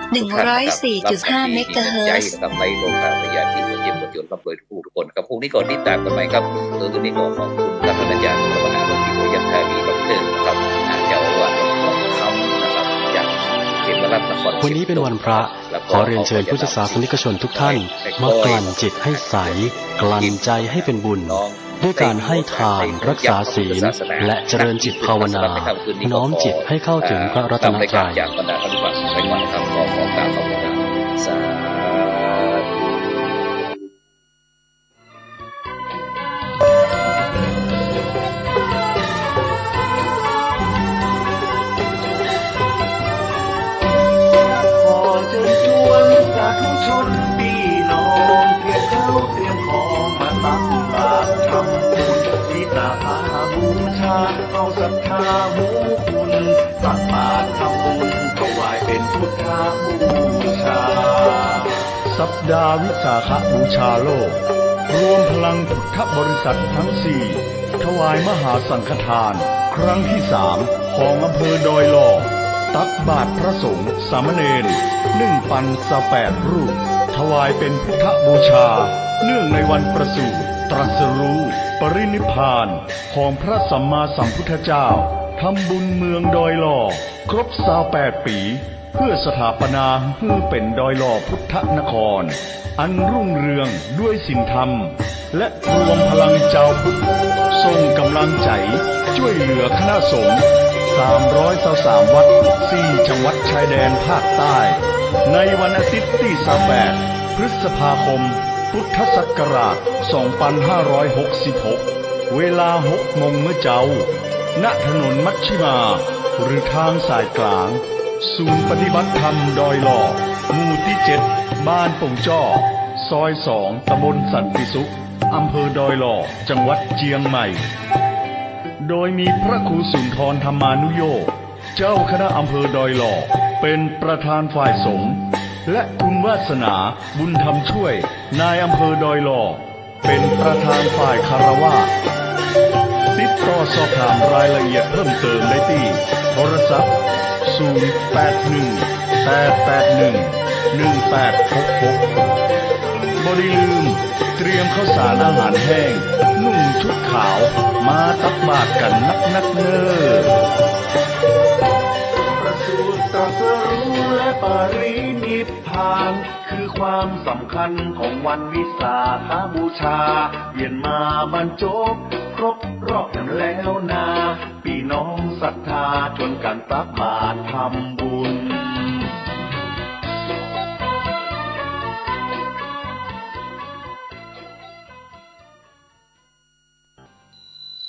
104.5 เมกะเฮิรตซ์ทำในโลกาพยาธิเยี่ยมประโยชน์รับโดยทุกคนครับพวกนี้ก็ติดตามกันไหมครับตัวนี้ก็ขอบคุณท่านอาจารย์พระมหาวิทยาลัยยันทาวีดรนะครับเจ้าอาวาสวัดคำนะครับจากเขมรนครวันนี้เป็นวันพระขอเรียนเชิญพุทธศาสนิกชนทุกท่านมากลั่นจิตให้ใสกลั่นใจให้เป็นบุญด้วยการให้ทานรักษาศีลและเจริญจิตภาวนาน้อมจิตให้เข้าถึงพระรัตนตรัยจากบรรดาท่านผู้ฟังไปก่อนครับขอกราบขอบคุณครับสาธุ ชนพี่น้องเตรียมข้าวเตรียมของมาตักบาตรทำบุญวิสาขาบูชาเอาศรัทธาหูคุณตักบาตรทำบุญถวายเป็นพุทธบูชาสัปดาห์วิสาขบูชาโลกรวมพลังพุทธบริษัททั้ง4ถวายมหาสังฆทานครั้งที่3ของอำเภอดอยหล่อตักบาตรพระสงฆ์สามเณร1,018 รูปถวายเป็นพุทธบูชาเนื่องในวันประสูติตรัสรู้ปรินิพพานของพระสัมมาสัมพุทธเจ้าทำบุญเมืองดอยหล่อครบ28 ปีเพื่อสถาปนาให้เป็นดอยหล่อพุทธนครอันรุ่งเรืองด้วยศีลธรรมและรวมพลังเจ้าพุทธทรงกำลังใจช่วยเหลือคณะสงฆ์323 วัด4จังหวัดชายแดนภาคใต้ในวันอาทิตย์ที่28 พฤษภาคมพุทธศักราช 2566 เวลา 6 โมงมื้อเจ้าณถนนมัชชิมาหรือทางสายกลางศูนย์ปฏิบัติธรรมดอยหล่อหมู่ที่ 7 บ้านป่งจ้อซอย 2 ตำบลสันติสุขอำเภอดอยหล่อจังหวัดเชียงใหม่โดยมีพระครูสุนทรธรรมานุโยคเจ้าคณะอำเภอดอยหล่อเป็นประธานฝ่ายสงฆ์และคุณวาสนาบุญธรรมช่วยนายอำเภอดอยหล่อเป็นประธานฝ่ายคารวะติดต่อสอบถามรายละเอียดเพิ่มเติมได้ที่โทรศัพท์081-881-1866บ่ได้ลืมเตรียมข้าวสารอาหารแห้งนุ่งชุดขาวมาตักบาตรกันนักเน้อประสูติตรัสรู้และปรินิพพานคือความสำคัญของวันวิสาขบูชาเวียนมาบรรจบครบรอบกันแล้วนาพี่น้องศรัทธาชวนกันตักบาตรทำบุญ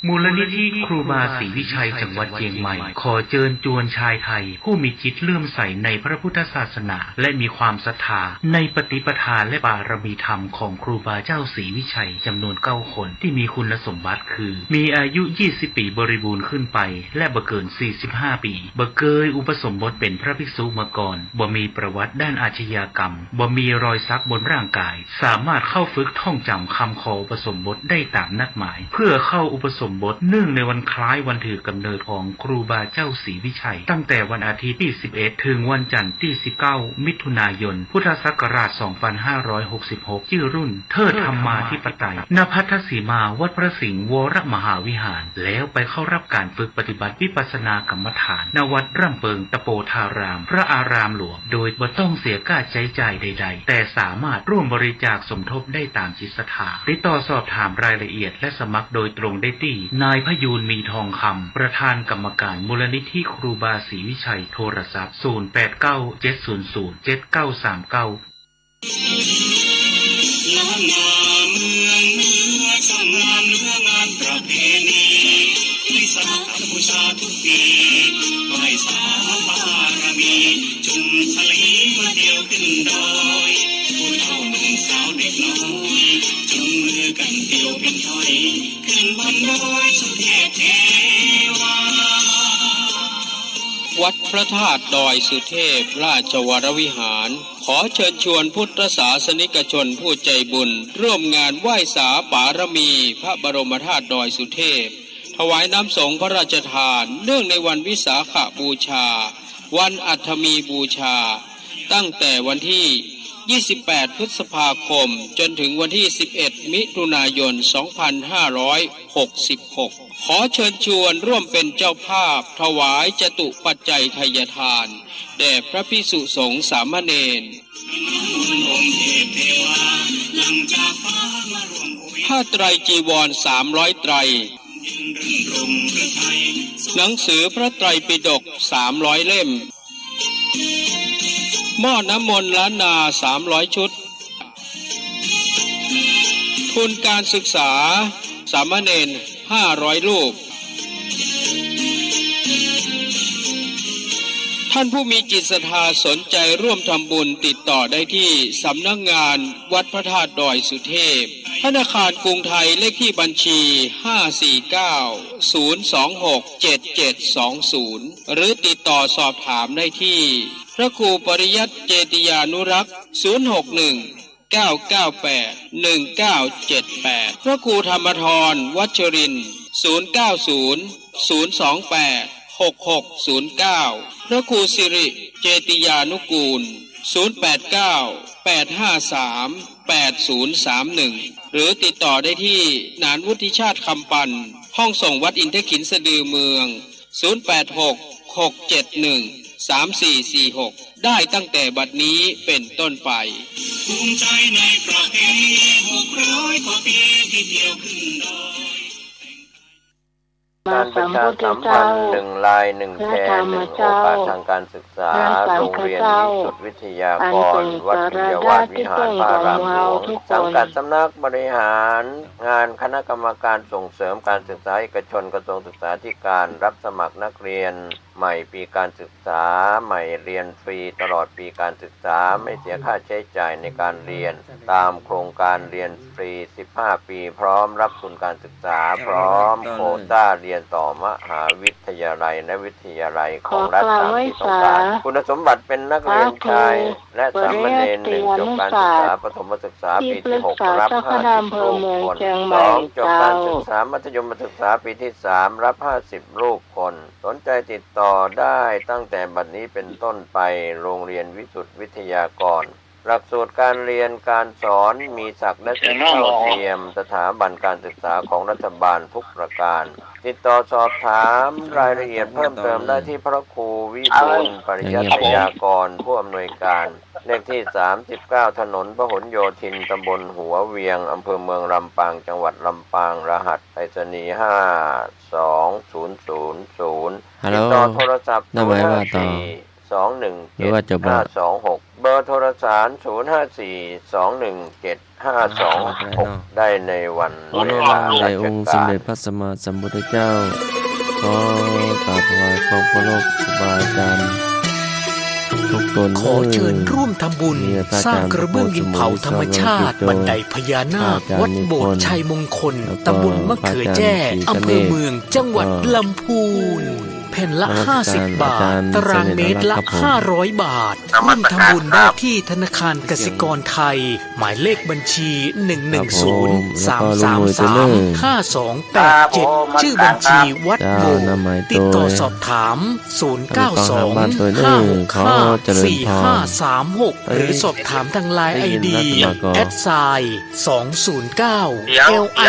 มูลนิธิครูบาศรีวิชัยจังหวัดเชียงใหม่ขอเชิญชวนชายไทยผู้มีจิตเลื่อมใสในพระพุทธศาสนาและมีความศรัทธาในปฏิปทาและบารมีธรรมของครูบาเจ้าศรีวิชัยจำนวน9 คนที่มีคุณสมบัติคือมีอายุ20 ปีบริบูรณ์ขึ้นไปและบ่เกิน45 ปีบ่เคยอุปสมบทเป็นพระภิกษุมาก่อนบ่มีประวัติด้านอาชญากรรมบ่มีรอยสักบนร่างกายสามารถเข้าฝึกท่องจำคำขออุปสมบทได้ตามนัดหมายเพื่อเข้าอุปสมบทเนื่องในวันคล้ายวันถือกำเนิดของครูบาเจ้าศรีวิชัยตั้งแต่วันอาทิตย์ที่11ถึงวันจันทร์ที่19มิถุนายนพุทธศักราช2566ชื่อรุ่นเทิดธรรมาธิปไตยณพัทธสีมาวัดพระสิงห์วรมหาวิหารแล้วไปเข้ารับการฝึกปฏิบัติวิปัสสนากรรมฐานณวัดร่ำเปิงตะโปธารามพระอารามหลวงโดยบ่ต้องเสียค่าใช้จ่ายใดๆแต่สามารถร่วมบริจาคสมทบได้ตามจิตศรัทธาติดต่อสอบถามรายละเอียดและสมัครโดยตรงได้ที่นายพยูนมีทองคำประธานกรรมการมูลนิธิครูบาศรีวิชัยโทรศัพท์0897007939ล้านนาเมืองเหนือช่างงามเนื้องานประเพณีวิสาขบูชาทุกปีไหว้สาบารมีจุ่มสลีมาเดียวขึ้นดอยผู้เฒ่าหนุ่มสาวเด็กน้อยจุ่มมือกันเดียวเป็นถ้อยขึ้นบนดอยสุเทพเทวาวัดพระธาตุดอยสุเทพราชวรวิหารขอเชิญชวนพุทธศาสนิกชนผู้ใจบุญร่วมงานไหว้สาบารมีพระบรมธาตุดอยสุเทพถวายน้ำสงฆ์พระราชทานเนื่องในวันวิสาขบูชาวันอัฐมีบูชาตั้งแต่วันที่28 พฤษภาคมจนถึงวันที่11 มิถุนายน 2566ขอเชิญชวนร่วมเป็นเจ้าภาพถวายจตุปัจจัยทายทานแด่พระภิกษุสงฆ์สามเณรผ้าไตรจีวร300 ไตรหนังสือพระไตรปิฎก300 เล่มหม้อน้ำมนต์ล้านนา300 ชุดทุนการศึกษาสามเณร500 รูปท ท่านผู้มีจิตศรัทธาสนใจร่วมทำบุญติดต่อได้ที่สำนักงานวัดพระธาตุดอยสุเทพธนาคารกรุงไทยเลขที่บัญชี 549-026-7720 หรือติดต่อสอบถามได้ที่พระครูปริยัติเจติยานุรักษ์ 061-998-1978 พระครูธรรมธรวัชรินทร์ 090-028-6609 พระครูสิริเจติยานุกูล 089-853-8031 หรือติดต่อได้ที่นานวุฒิชาติคำปันห้องส่งวัดอินทขินสะดือเมือง 086-671-3446 ได้ตั้งแต่บัดนี้เป็นต้นไปภูมิใจในประเพณี600 กว่าปีที่เที่ยวขึ้นดอยการประชาสัมพันธ์1 ลาย 1 แชร์ 1 โอกาสทางการศึกษาโรงเรียนวิสุทธิวิทยากรวัดปิยวาสวิหารพระรามหลวงสังกัดสำนักบริหารงานคณะกรรมการส่งเสริมการศึกษาเอกชนกระทรวงศึกษาธิการรับสมัครนักเรียนใหม่ปีการศึกษาใหม่เรียนฟรีตลอดปีการศึกษาไม่เสียค่าใช้จ่ายในการเรียนตามโครงการเรียนฟรี15 ปีพร้อมรับทุนการศึกษาพร้อมโควต้าเรียนต่อมหาวิทยาลัยและวิทยาลัยของรัฐตามที่ต้องการคุณสมบัติเป็นนักเรียนชายและสามเณร1 จบการศึกษาประถมศึกษาปีที่ 6 รับ50 รูปคน 2 จบการศึกษามัธยมศึกษาปีที่ 3 รับ50 รูปคนสนใจติดต่อได้ตั้งแต่บัดนี้เป็นต้นไปโรงเรียนวิสุทธิวิทยากรหลักสูตรการเรียนการสอนมีศักดิ์และสิทธิเท่าเทียมสถาบันการศึกษาของรัฐบาลทุกประการติดต่อสอบถามรายละเอียดเพิ่มเติมได้ที่พระครูวิบูลย์ปริยัติยากรผู้อำนวยการเลขที่39ถนนพหลโยธินตำบลหัวเวียงอำเภอเมืองลำปางจังหวัดลำปางรหัสไปรษณีย์52000ติดต่อโทรศัพท์054217526เบอร์โทรศัพท์054217526ได้ในวันเวลาราชการในองค์สมเด็จพระสัมมาสัมพุทธเจ้าขอกราบถวายความเคารพครูบาอาจารย์ทุกตนขอเชิญร่วมทำบุญสร้างกระเบื้องดินเผาธรรมชาติบันไดพญานาควัดโบสถ์ชัยมงคลตำบลมะเขือแจ้อำเภอเมืองจังหวัดลำพูนแผ่นละ50 บาทตารางเมตรละ500 บาทร่วมทำบุญได้ที่ธนาคารกสิกรไทยหมายเลขบัญชี 110-333-5287 ชื่อบัญชีวัดโบสถ์ติดต่อสอบถาม 092-565-4536 หรือสอบถามทางไลน์ ID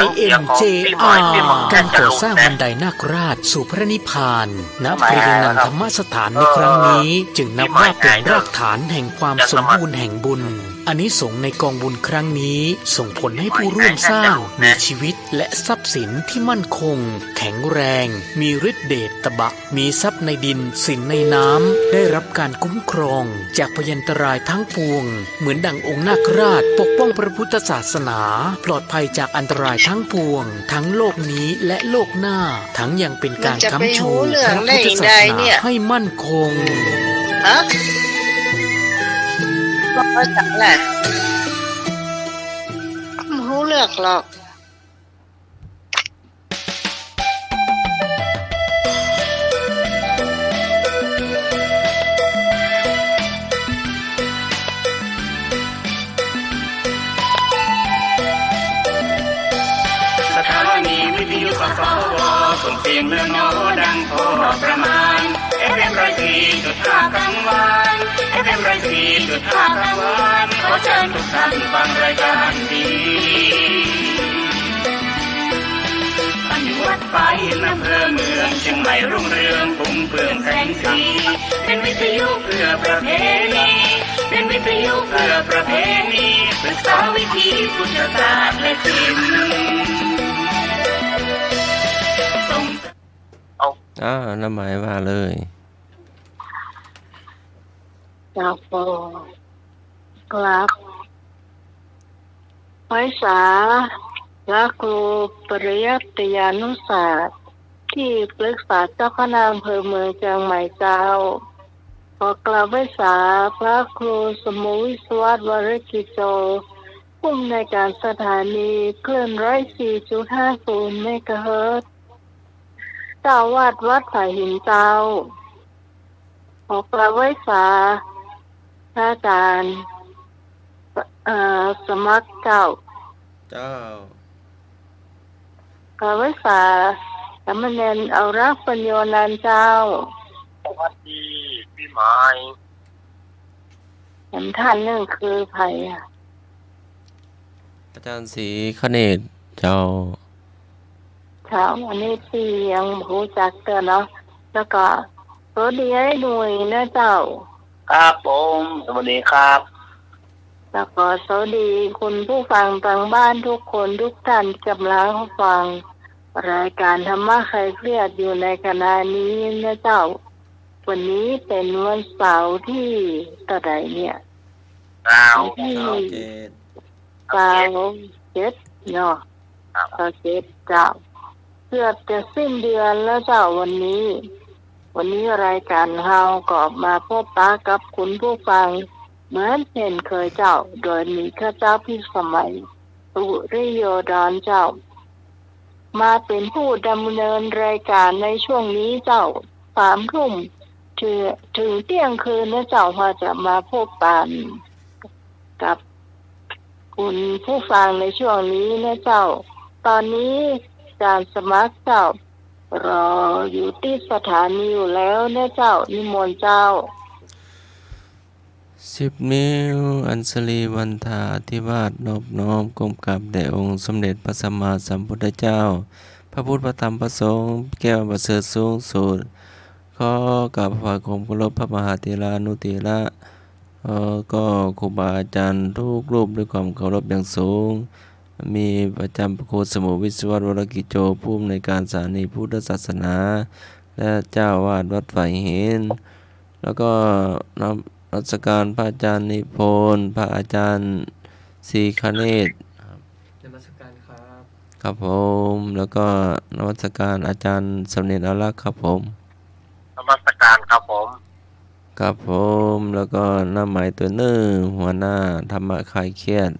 @209LINJR การก่อสร้างบันไดนาคราชสู่พระนิพพานณปริยนันธรรมสถานในครั้งนี้จึงนับว่าเป็นรากฐานแห่งความสมบูรณ์แห่งบุญอานิสงส์ในกองบุญครั้งนี้ส่งผลให้ผู้ร่วมสร้างมีชีวิตและทรัพย์สินที่มั่นคงแข็งแรงมีฤทธิเดชตบะมีทรัพย์ในดินสินในน้ำได้รับการคุ้มครองจากพยันตรายทั้งปวงเหมือนดั่งองค์นาคราชปกป้องพระพุทธศาสนาปลอดภัยจากอันตรายทั้งปวงทั้งโลกนี้และโลกหน้าทั้งยังเป็นการค้ำชูพระพุทธศาสนาให้มั่นคงบอกจังแหละไม่รู้เลือกหรอกสถานีวิทยุสสวส่งเสียงเรื่องโน้ดังพอประมาณ FM 104.5 กลางวันFM 104.5 กลางวันขอเชิญทุกท่านฟังรายการดีอันวัดป่าหินอำเภอเมืองเชียงใหม่รุ่งเรืองพุ่งเฟื่องแสงสีเป็นวิทยุเพื่อประเพณีเป็นวิทยุเพื่อประเพณีศึกษาวิถีพุทธศาสตร์และศิลป์น้ำหมายว่าเลยจากปกลับไว้สาและครูปริยัติยานุศาสตร์ที่ปรึกษาเจ้าคณะอำเภอเมืองเชียงใหม่เจ้า ขอกราบไหว้สาพระครูสมุวิศวรวรกิจโจผู้อำนวยการสถานีคลื่น 104.50 เมกะเฮิรตซ์เจ้าวาดวัดสายหินเตาขอกราบไหว้สาพระอาจารย์สมัครเจ้ากราบไหว้สาสามเณรเอารักปัญโยนันท์เจ้าสวัสดีพี่หมาย เห็นท่านนั่นคือไผ่อาจารย์ศรีคเนศเจ้าอันนี้พี่ยังรู้จักเตือนเนาะแล้วก็สวัสดีให้หน่วยนะเจ้าครับผมสวัสดีครับแล้วก็สวัสดีคุณผู้ฟังทางบ้านทุกคนทุกท่านกำลังฟังรายการธรรมะใครเครียดอยู่ในขณะนี้นะเจ้าวันนี้เป็นวันเสาร์ที่เท่าไหร่เนี่ยที่7เนาะ7เจ้าเกือบจะสิ้นเดือนแล้วเจ้าวันนี้รายการเฮาก็มาพบปะกับคุณผู้ฟังเหมือนเช่นเคยเจ้าโดยมีข้าเจ้าพิสมัยสุริโยดรเจ้ามาเป็นผู้ดำเนินรายการในช่วงนี้เจ้า3 ทุ่มถึงเที่ยงคืนนะเจ้าพอจะมาพบปะกับคุณผู้ฟังในช่วงนี้นะเจ้าตอนนี้อาจารย์สมัครเจ้ารออยู่ที่สถานีอยู่แล้วนะเจ้านิมนต์เจ้า10 นิ้วอัญชลีวันทาอธิวาทนอบน้อมก้มกราบแด่องค์สมเด็จพระสัมมาสัมพุทธเจ้าพระพุทธพระธรรมพระสงฆ์แก้วประเสริฐสูงสุดขอกราบถวายความเคารพพระมหาเถรานุเถระก็ครูบาอาจารย์ทุกรูปด้วยความเคารพอย่างสูงมีประจำพระครูสมุวิศวรวรกิจโจผู้อำนวยการสถานีพุทธศาสนาและเจ้าวาดวัดฝ่ายหินแล้วก็รัชการพระอาจารย์นิพนธ์พระอาจารย์ศรีคเนศนมัสการครับครับผมแล้วก็นมัสการอาจารย์สำเนียงอารักษ์ครับผมนมัสการครับผมครับผมแล้วก็น้าหมายตัวเนื้อหัวหน้าธรรมะคลายเครียด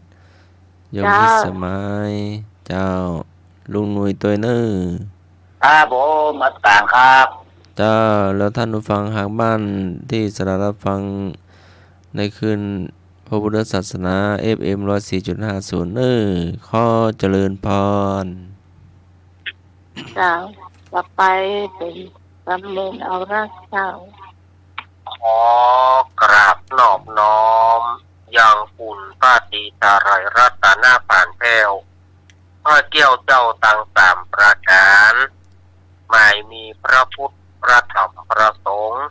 ยมพิสมัยเจ้าลุงหนุ่ยตัวเนื้อครับผมนมัสการครับเจ้าแล้วท่านผู้ฟังหากบ้านที่สดับรับฟังในคืนพระพุทธศาสนา FM 104.50ขอเจริญพรเจ้าต่อไปเป็นสำเร็จเอารักเจ้าขอกราบนอบน้อมอย่างอุ่นพระตีตาไรรัตนาผ่านแพ้วพระเกี้ยวเจ้าต่างสามประการไม่มีพระพุทธพระธรรมพระสงฆ์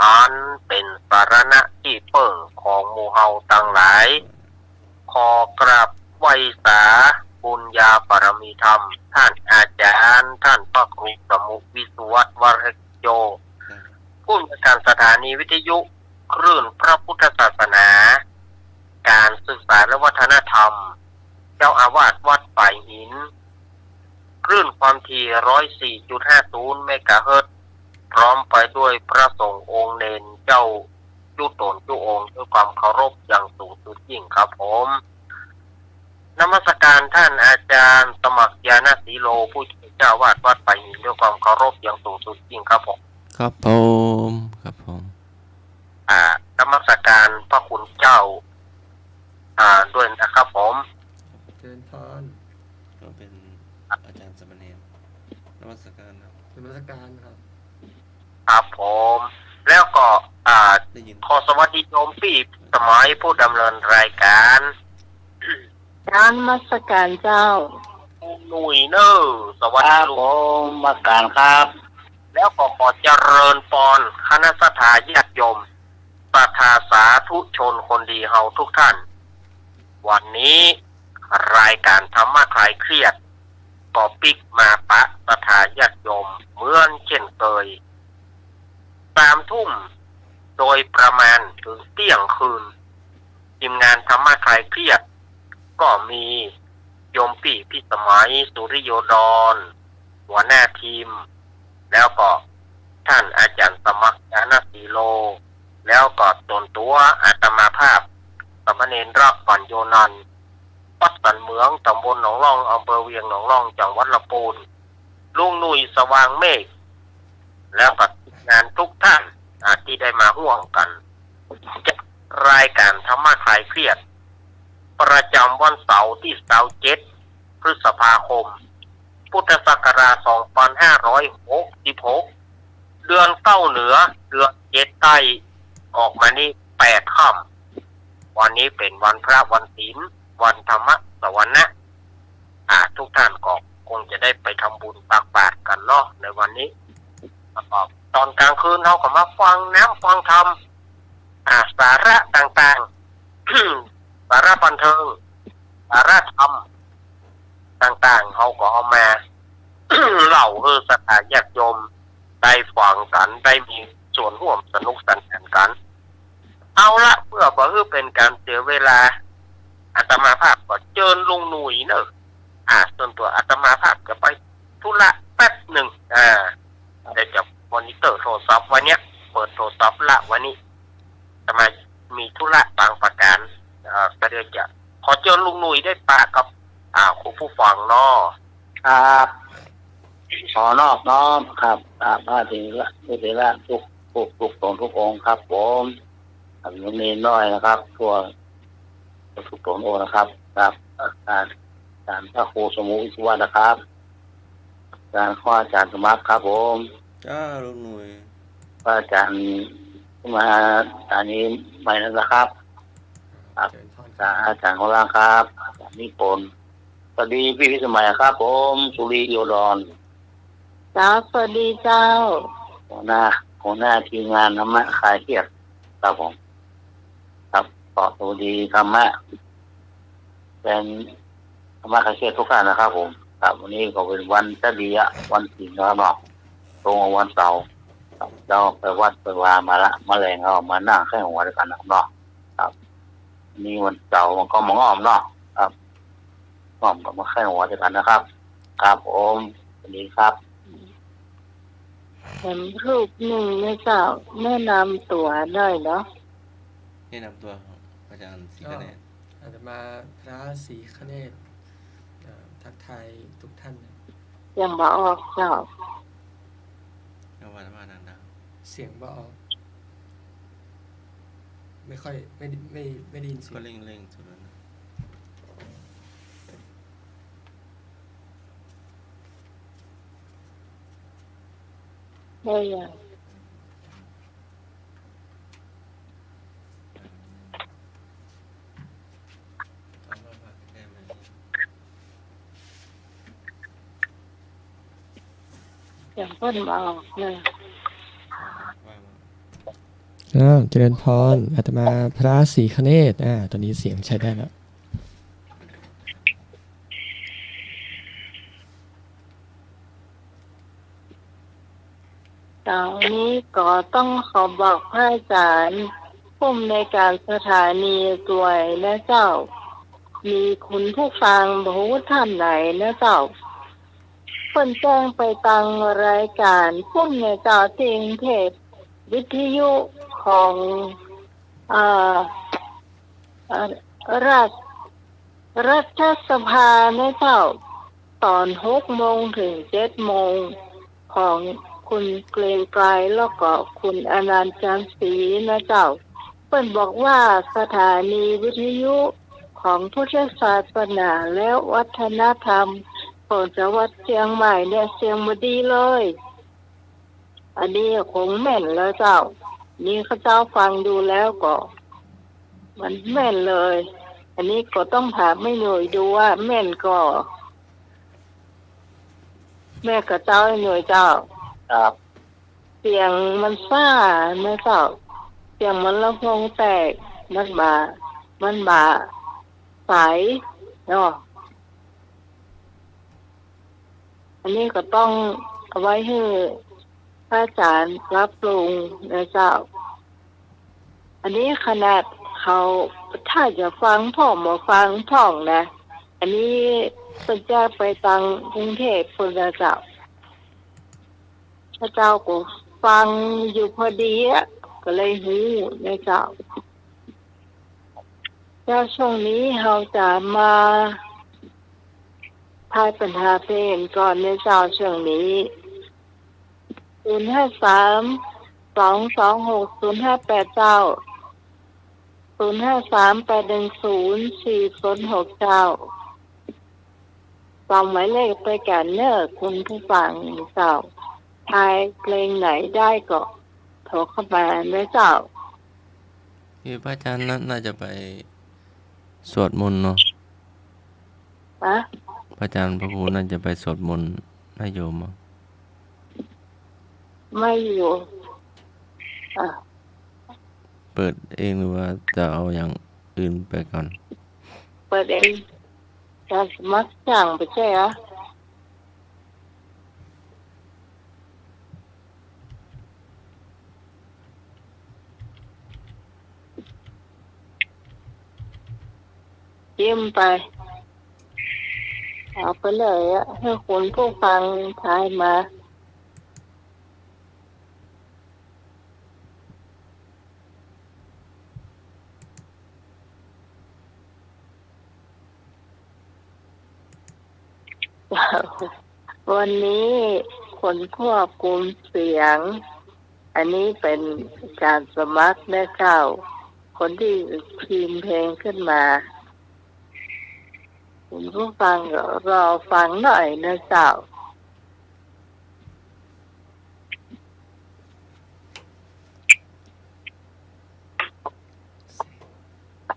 อันเป็นสารณะที่เปิ่งของหมู่เฮาทั้งหลายขอกราบไหว้สาบุญญาบารมีธรรมท่านอาจารย์ท่านพระครูสมุวิศวรวรกิจโจผู้อำนวยการสถานีวิทยุคลื่นพระพุทธศาสนาการศึกษาและวัฒนธรรมเจ้าอาวาสวัดฝ่ายหินคลื่นความถี่ 104.50 เมกะเฮิรตซ์พร้อมไปด้วยพระสงฆ์องค์เนนเจ้าจุตนจุองค์ด้วยความเคารพอย่างสูงสุดยิ่งครับผมนมัสการท่านอาจารย์สมัครยานสีโลผู้ช่วยเจ้าวาดวัดฝ่ายหินด้วยความเคารพอย่างสูงสุดยิ่งครับผมครับผมนมัสการพระคุณเจ้าด้วยนะครับผมเชิญพรก็เป็นอาจารย์สมณีนมัสการครับนมัสการครับครับผมแล้วก็ขอสวัสดีโยมพี่สมัยผู้ดำเนินรายการนมัสการเจ้าหนุ่ยเนอสวัสดีผมมาการครับแล้วก็ขอเจริญพรคณะสัตยาญาติโยมศรัทธาสาธุชนคนดีเฮาทุกท่านวันนี้รายการธรรมะคลายเครียดก็ปิกมาปะศรัทธาญาติโยมเหมือนเช่นเคย3 ทุ่มโดยประมาณถึงเที่ยงคืนทีมงานธรรมะคลายเครียดก็มีโยมพี่พิสมัยสุริโยดรหัวหน้าทีมแล้วก็ท่านอาจารย์สมัครยานสีโล ตัวอาตมาภาพสามเณรรักปัญโยนันท์วัดสันเหมืองตำบลหนองร่องอำเภอเวียงหนองร่องจังหวัดลำพูนลุงหนุ่ยสว่างเมฆแล้วก็งานทุกท่านที่ได้มาร่วมกันจะรายการธรรมะคลายเครียดประจำวันเสาร์ที่27 พฤษภาคมพุทธศักราช 2566 เดือนเก้าเหนือเดือน7ใต้ออกมานี่8 ค่ำวันนี้เป็นวันพระวันศีลวันธรรมสวรรค์ทุกท่านก็คงจะได้ไปทำบุญตักบาตรกันเนาะในวันนี้ตอนกลางคืนเราก็มาฟังน้ำฟังธรรมสาระต่างๆ สาระบันเทิงสาระธรรมต่างๆเขาก็เอามาเล่าสถานญาติโยมได้ฟังกันได้มีส่วนร่วมสนุกสนานกันเอาละเพื่อบ่ให้เป็นการเสียเวลาอาตมาภาพก็เชิญลุงหนุ่ยเนอะส่วนตัวอาตมาภาพจะไปธุระแป๊บหนึ่งได้จับมอนิเตอร์โทรศัพท์วันเนี้ยเปิดโทรศัพท์ละวันนี้อาตมามีธุระบางประการก็เลยจะขอเชิญลุงหนุ่ยได้ปะกับคุณผู้ฟังเนาะครับขอนอบน้อมครับพระถึงละผู้เถระทุกทุกองค์ครับผมลุงเนรน้อยนะครับทั่วทุกตนโอนะครับครับการพระครูสมุวิศวะนะครับการข้ออาจารย์สมัครครับผมจ้าลุงหนุ่ยพระอาจารย์มาอันนี้ใหม่นะครับครับอาจารย์ของเราครับอาจารย์นิพนธ์สวัสดีพี่พิสมัยครับผมสุริโยดรจ้าสวัสดีเจ้าหัวหน้าทีมงานธรรมะคลายเครียดครับผมครับขอสวัสดีธรรมะเป็นธรรมะคลายเครียดทุกท่านนะครับผมครับวันนี้ก็เป็นวันตะดีวันศีลนะครับเนาะตรงกับวันเสาร์เราไปวัดไปวามาละมาแรงเอามานั่งแค่หัวด้วยกันนะครับเนาะครับนี่วันเสาร์มันก็มองอ้อมเนาะครับอ้อมก็มาแค่หัวด้วยกันนะครับครับผมสวัสดีครับเห็นรูปหนึ่งนะเจ้าแนะนำตัวได้เนาะแนะนำตัวครับอาจารย์ศรีคเนศอาจจะมาพระศรีคเนศทักทายทุกท่านยังบ่ออกเจ้าว่าดังๆเสียงบ่ออกไม่ค่อยไม่ได้ยินเสียงก็เร่งสุดแล้วนะได้ยังยังเพิ่นบ่ออกเลยเจริญพรอาตมาพระศรีคเนศตอนนี้เสียงใช้ได้แล้วตอนนี้ก็ต้องขอบอกพระอาจารย์ผู้อำนวยการสถานีด้วยนะเจ้ามีคุณผู้ฟังบ่ฮู้ท่านไหนนะเจ้าเพิ่นแจ้งไปตังรายการผู้อำนวยการที่กรุงเทพวิทยุของรัฐสภานะเจ้าตอน 6 โมงถึง 7 โมงของคุณเกรียงไกรแล้วก็คุณอนันต์จันทร์ศรีนะเจ้าเพิ่นบอกว่าสถานีวิทยุของพุทธศาสนาและวัฒนธรรมของจังหวัดเชียงใหม่เนี่ยเสียงบ่ดีเลยอันนี้คงแม่นแล้วเจ้านี่ข้าเจ้าฟังดูแล้วก็มันแม่นเลยอันนี้ก็ต้องถามไม่หน่วยดูว่าแม่นก็แม่กับเจ้าหน่วยเจ้าครับเสียงมันซ่านะเจ้าเสียงมันลำโพงแตกมันบาใสเนาะอันนี้ก็ต้องเอาไว้ให้พระอาจารย์รับปรุงนะเจ้าอันนี้ขนาดเขาถ้าจะฟังพ่อหมอฟังพ่องนะอันนี้เป็นจะไปตังกรุงเทพฯนะเจ้าพระเจ้าก็ฟังอยู่พอดีก็เลยหูนะเจ้า เจ้าช่วงนี้เราจะมาทายปัญหาเพลงก่อนในเจ้าช่วงนี้053-226-058เจ้า053-810-4069เจ้าฟังหมายเลขไปกันเนอร์คุณผู้ฟังเจ้าทายเพลงไหนได้ก็โทรเข้ามานะเจ้าคือพระอาจารย์น่าจะไปสวดมนต์เนาะพระอาจารย์พระครูน่าจะไปสวดมนต์ให้โยมไม่อยู่เปิดเองหรือว่าจะเอาอย่างอื่นไปก่อนเปิดเองจะสมัครจ้างไปใช่ไหมยิ้มไปเอาไปเลยให้คนผู้ฟังทายมาวันนี้คนควบคุมเสียงอันนี้เป็นการสมัครได้เข้าคนที่พิมพ์เพลงขึ้นมาคุณผู้ฟังรอฟังหน่อยนะเจ้า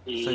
ที่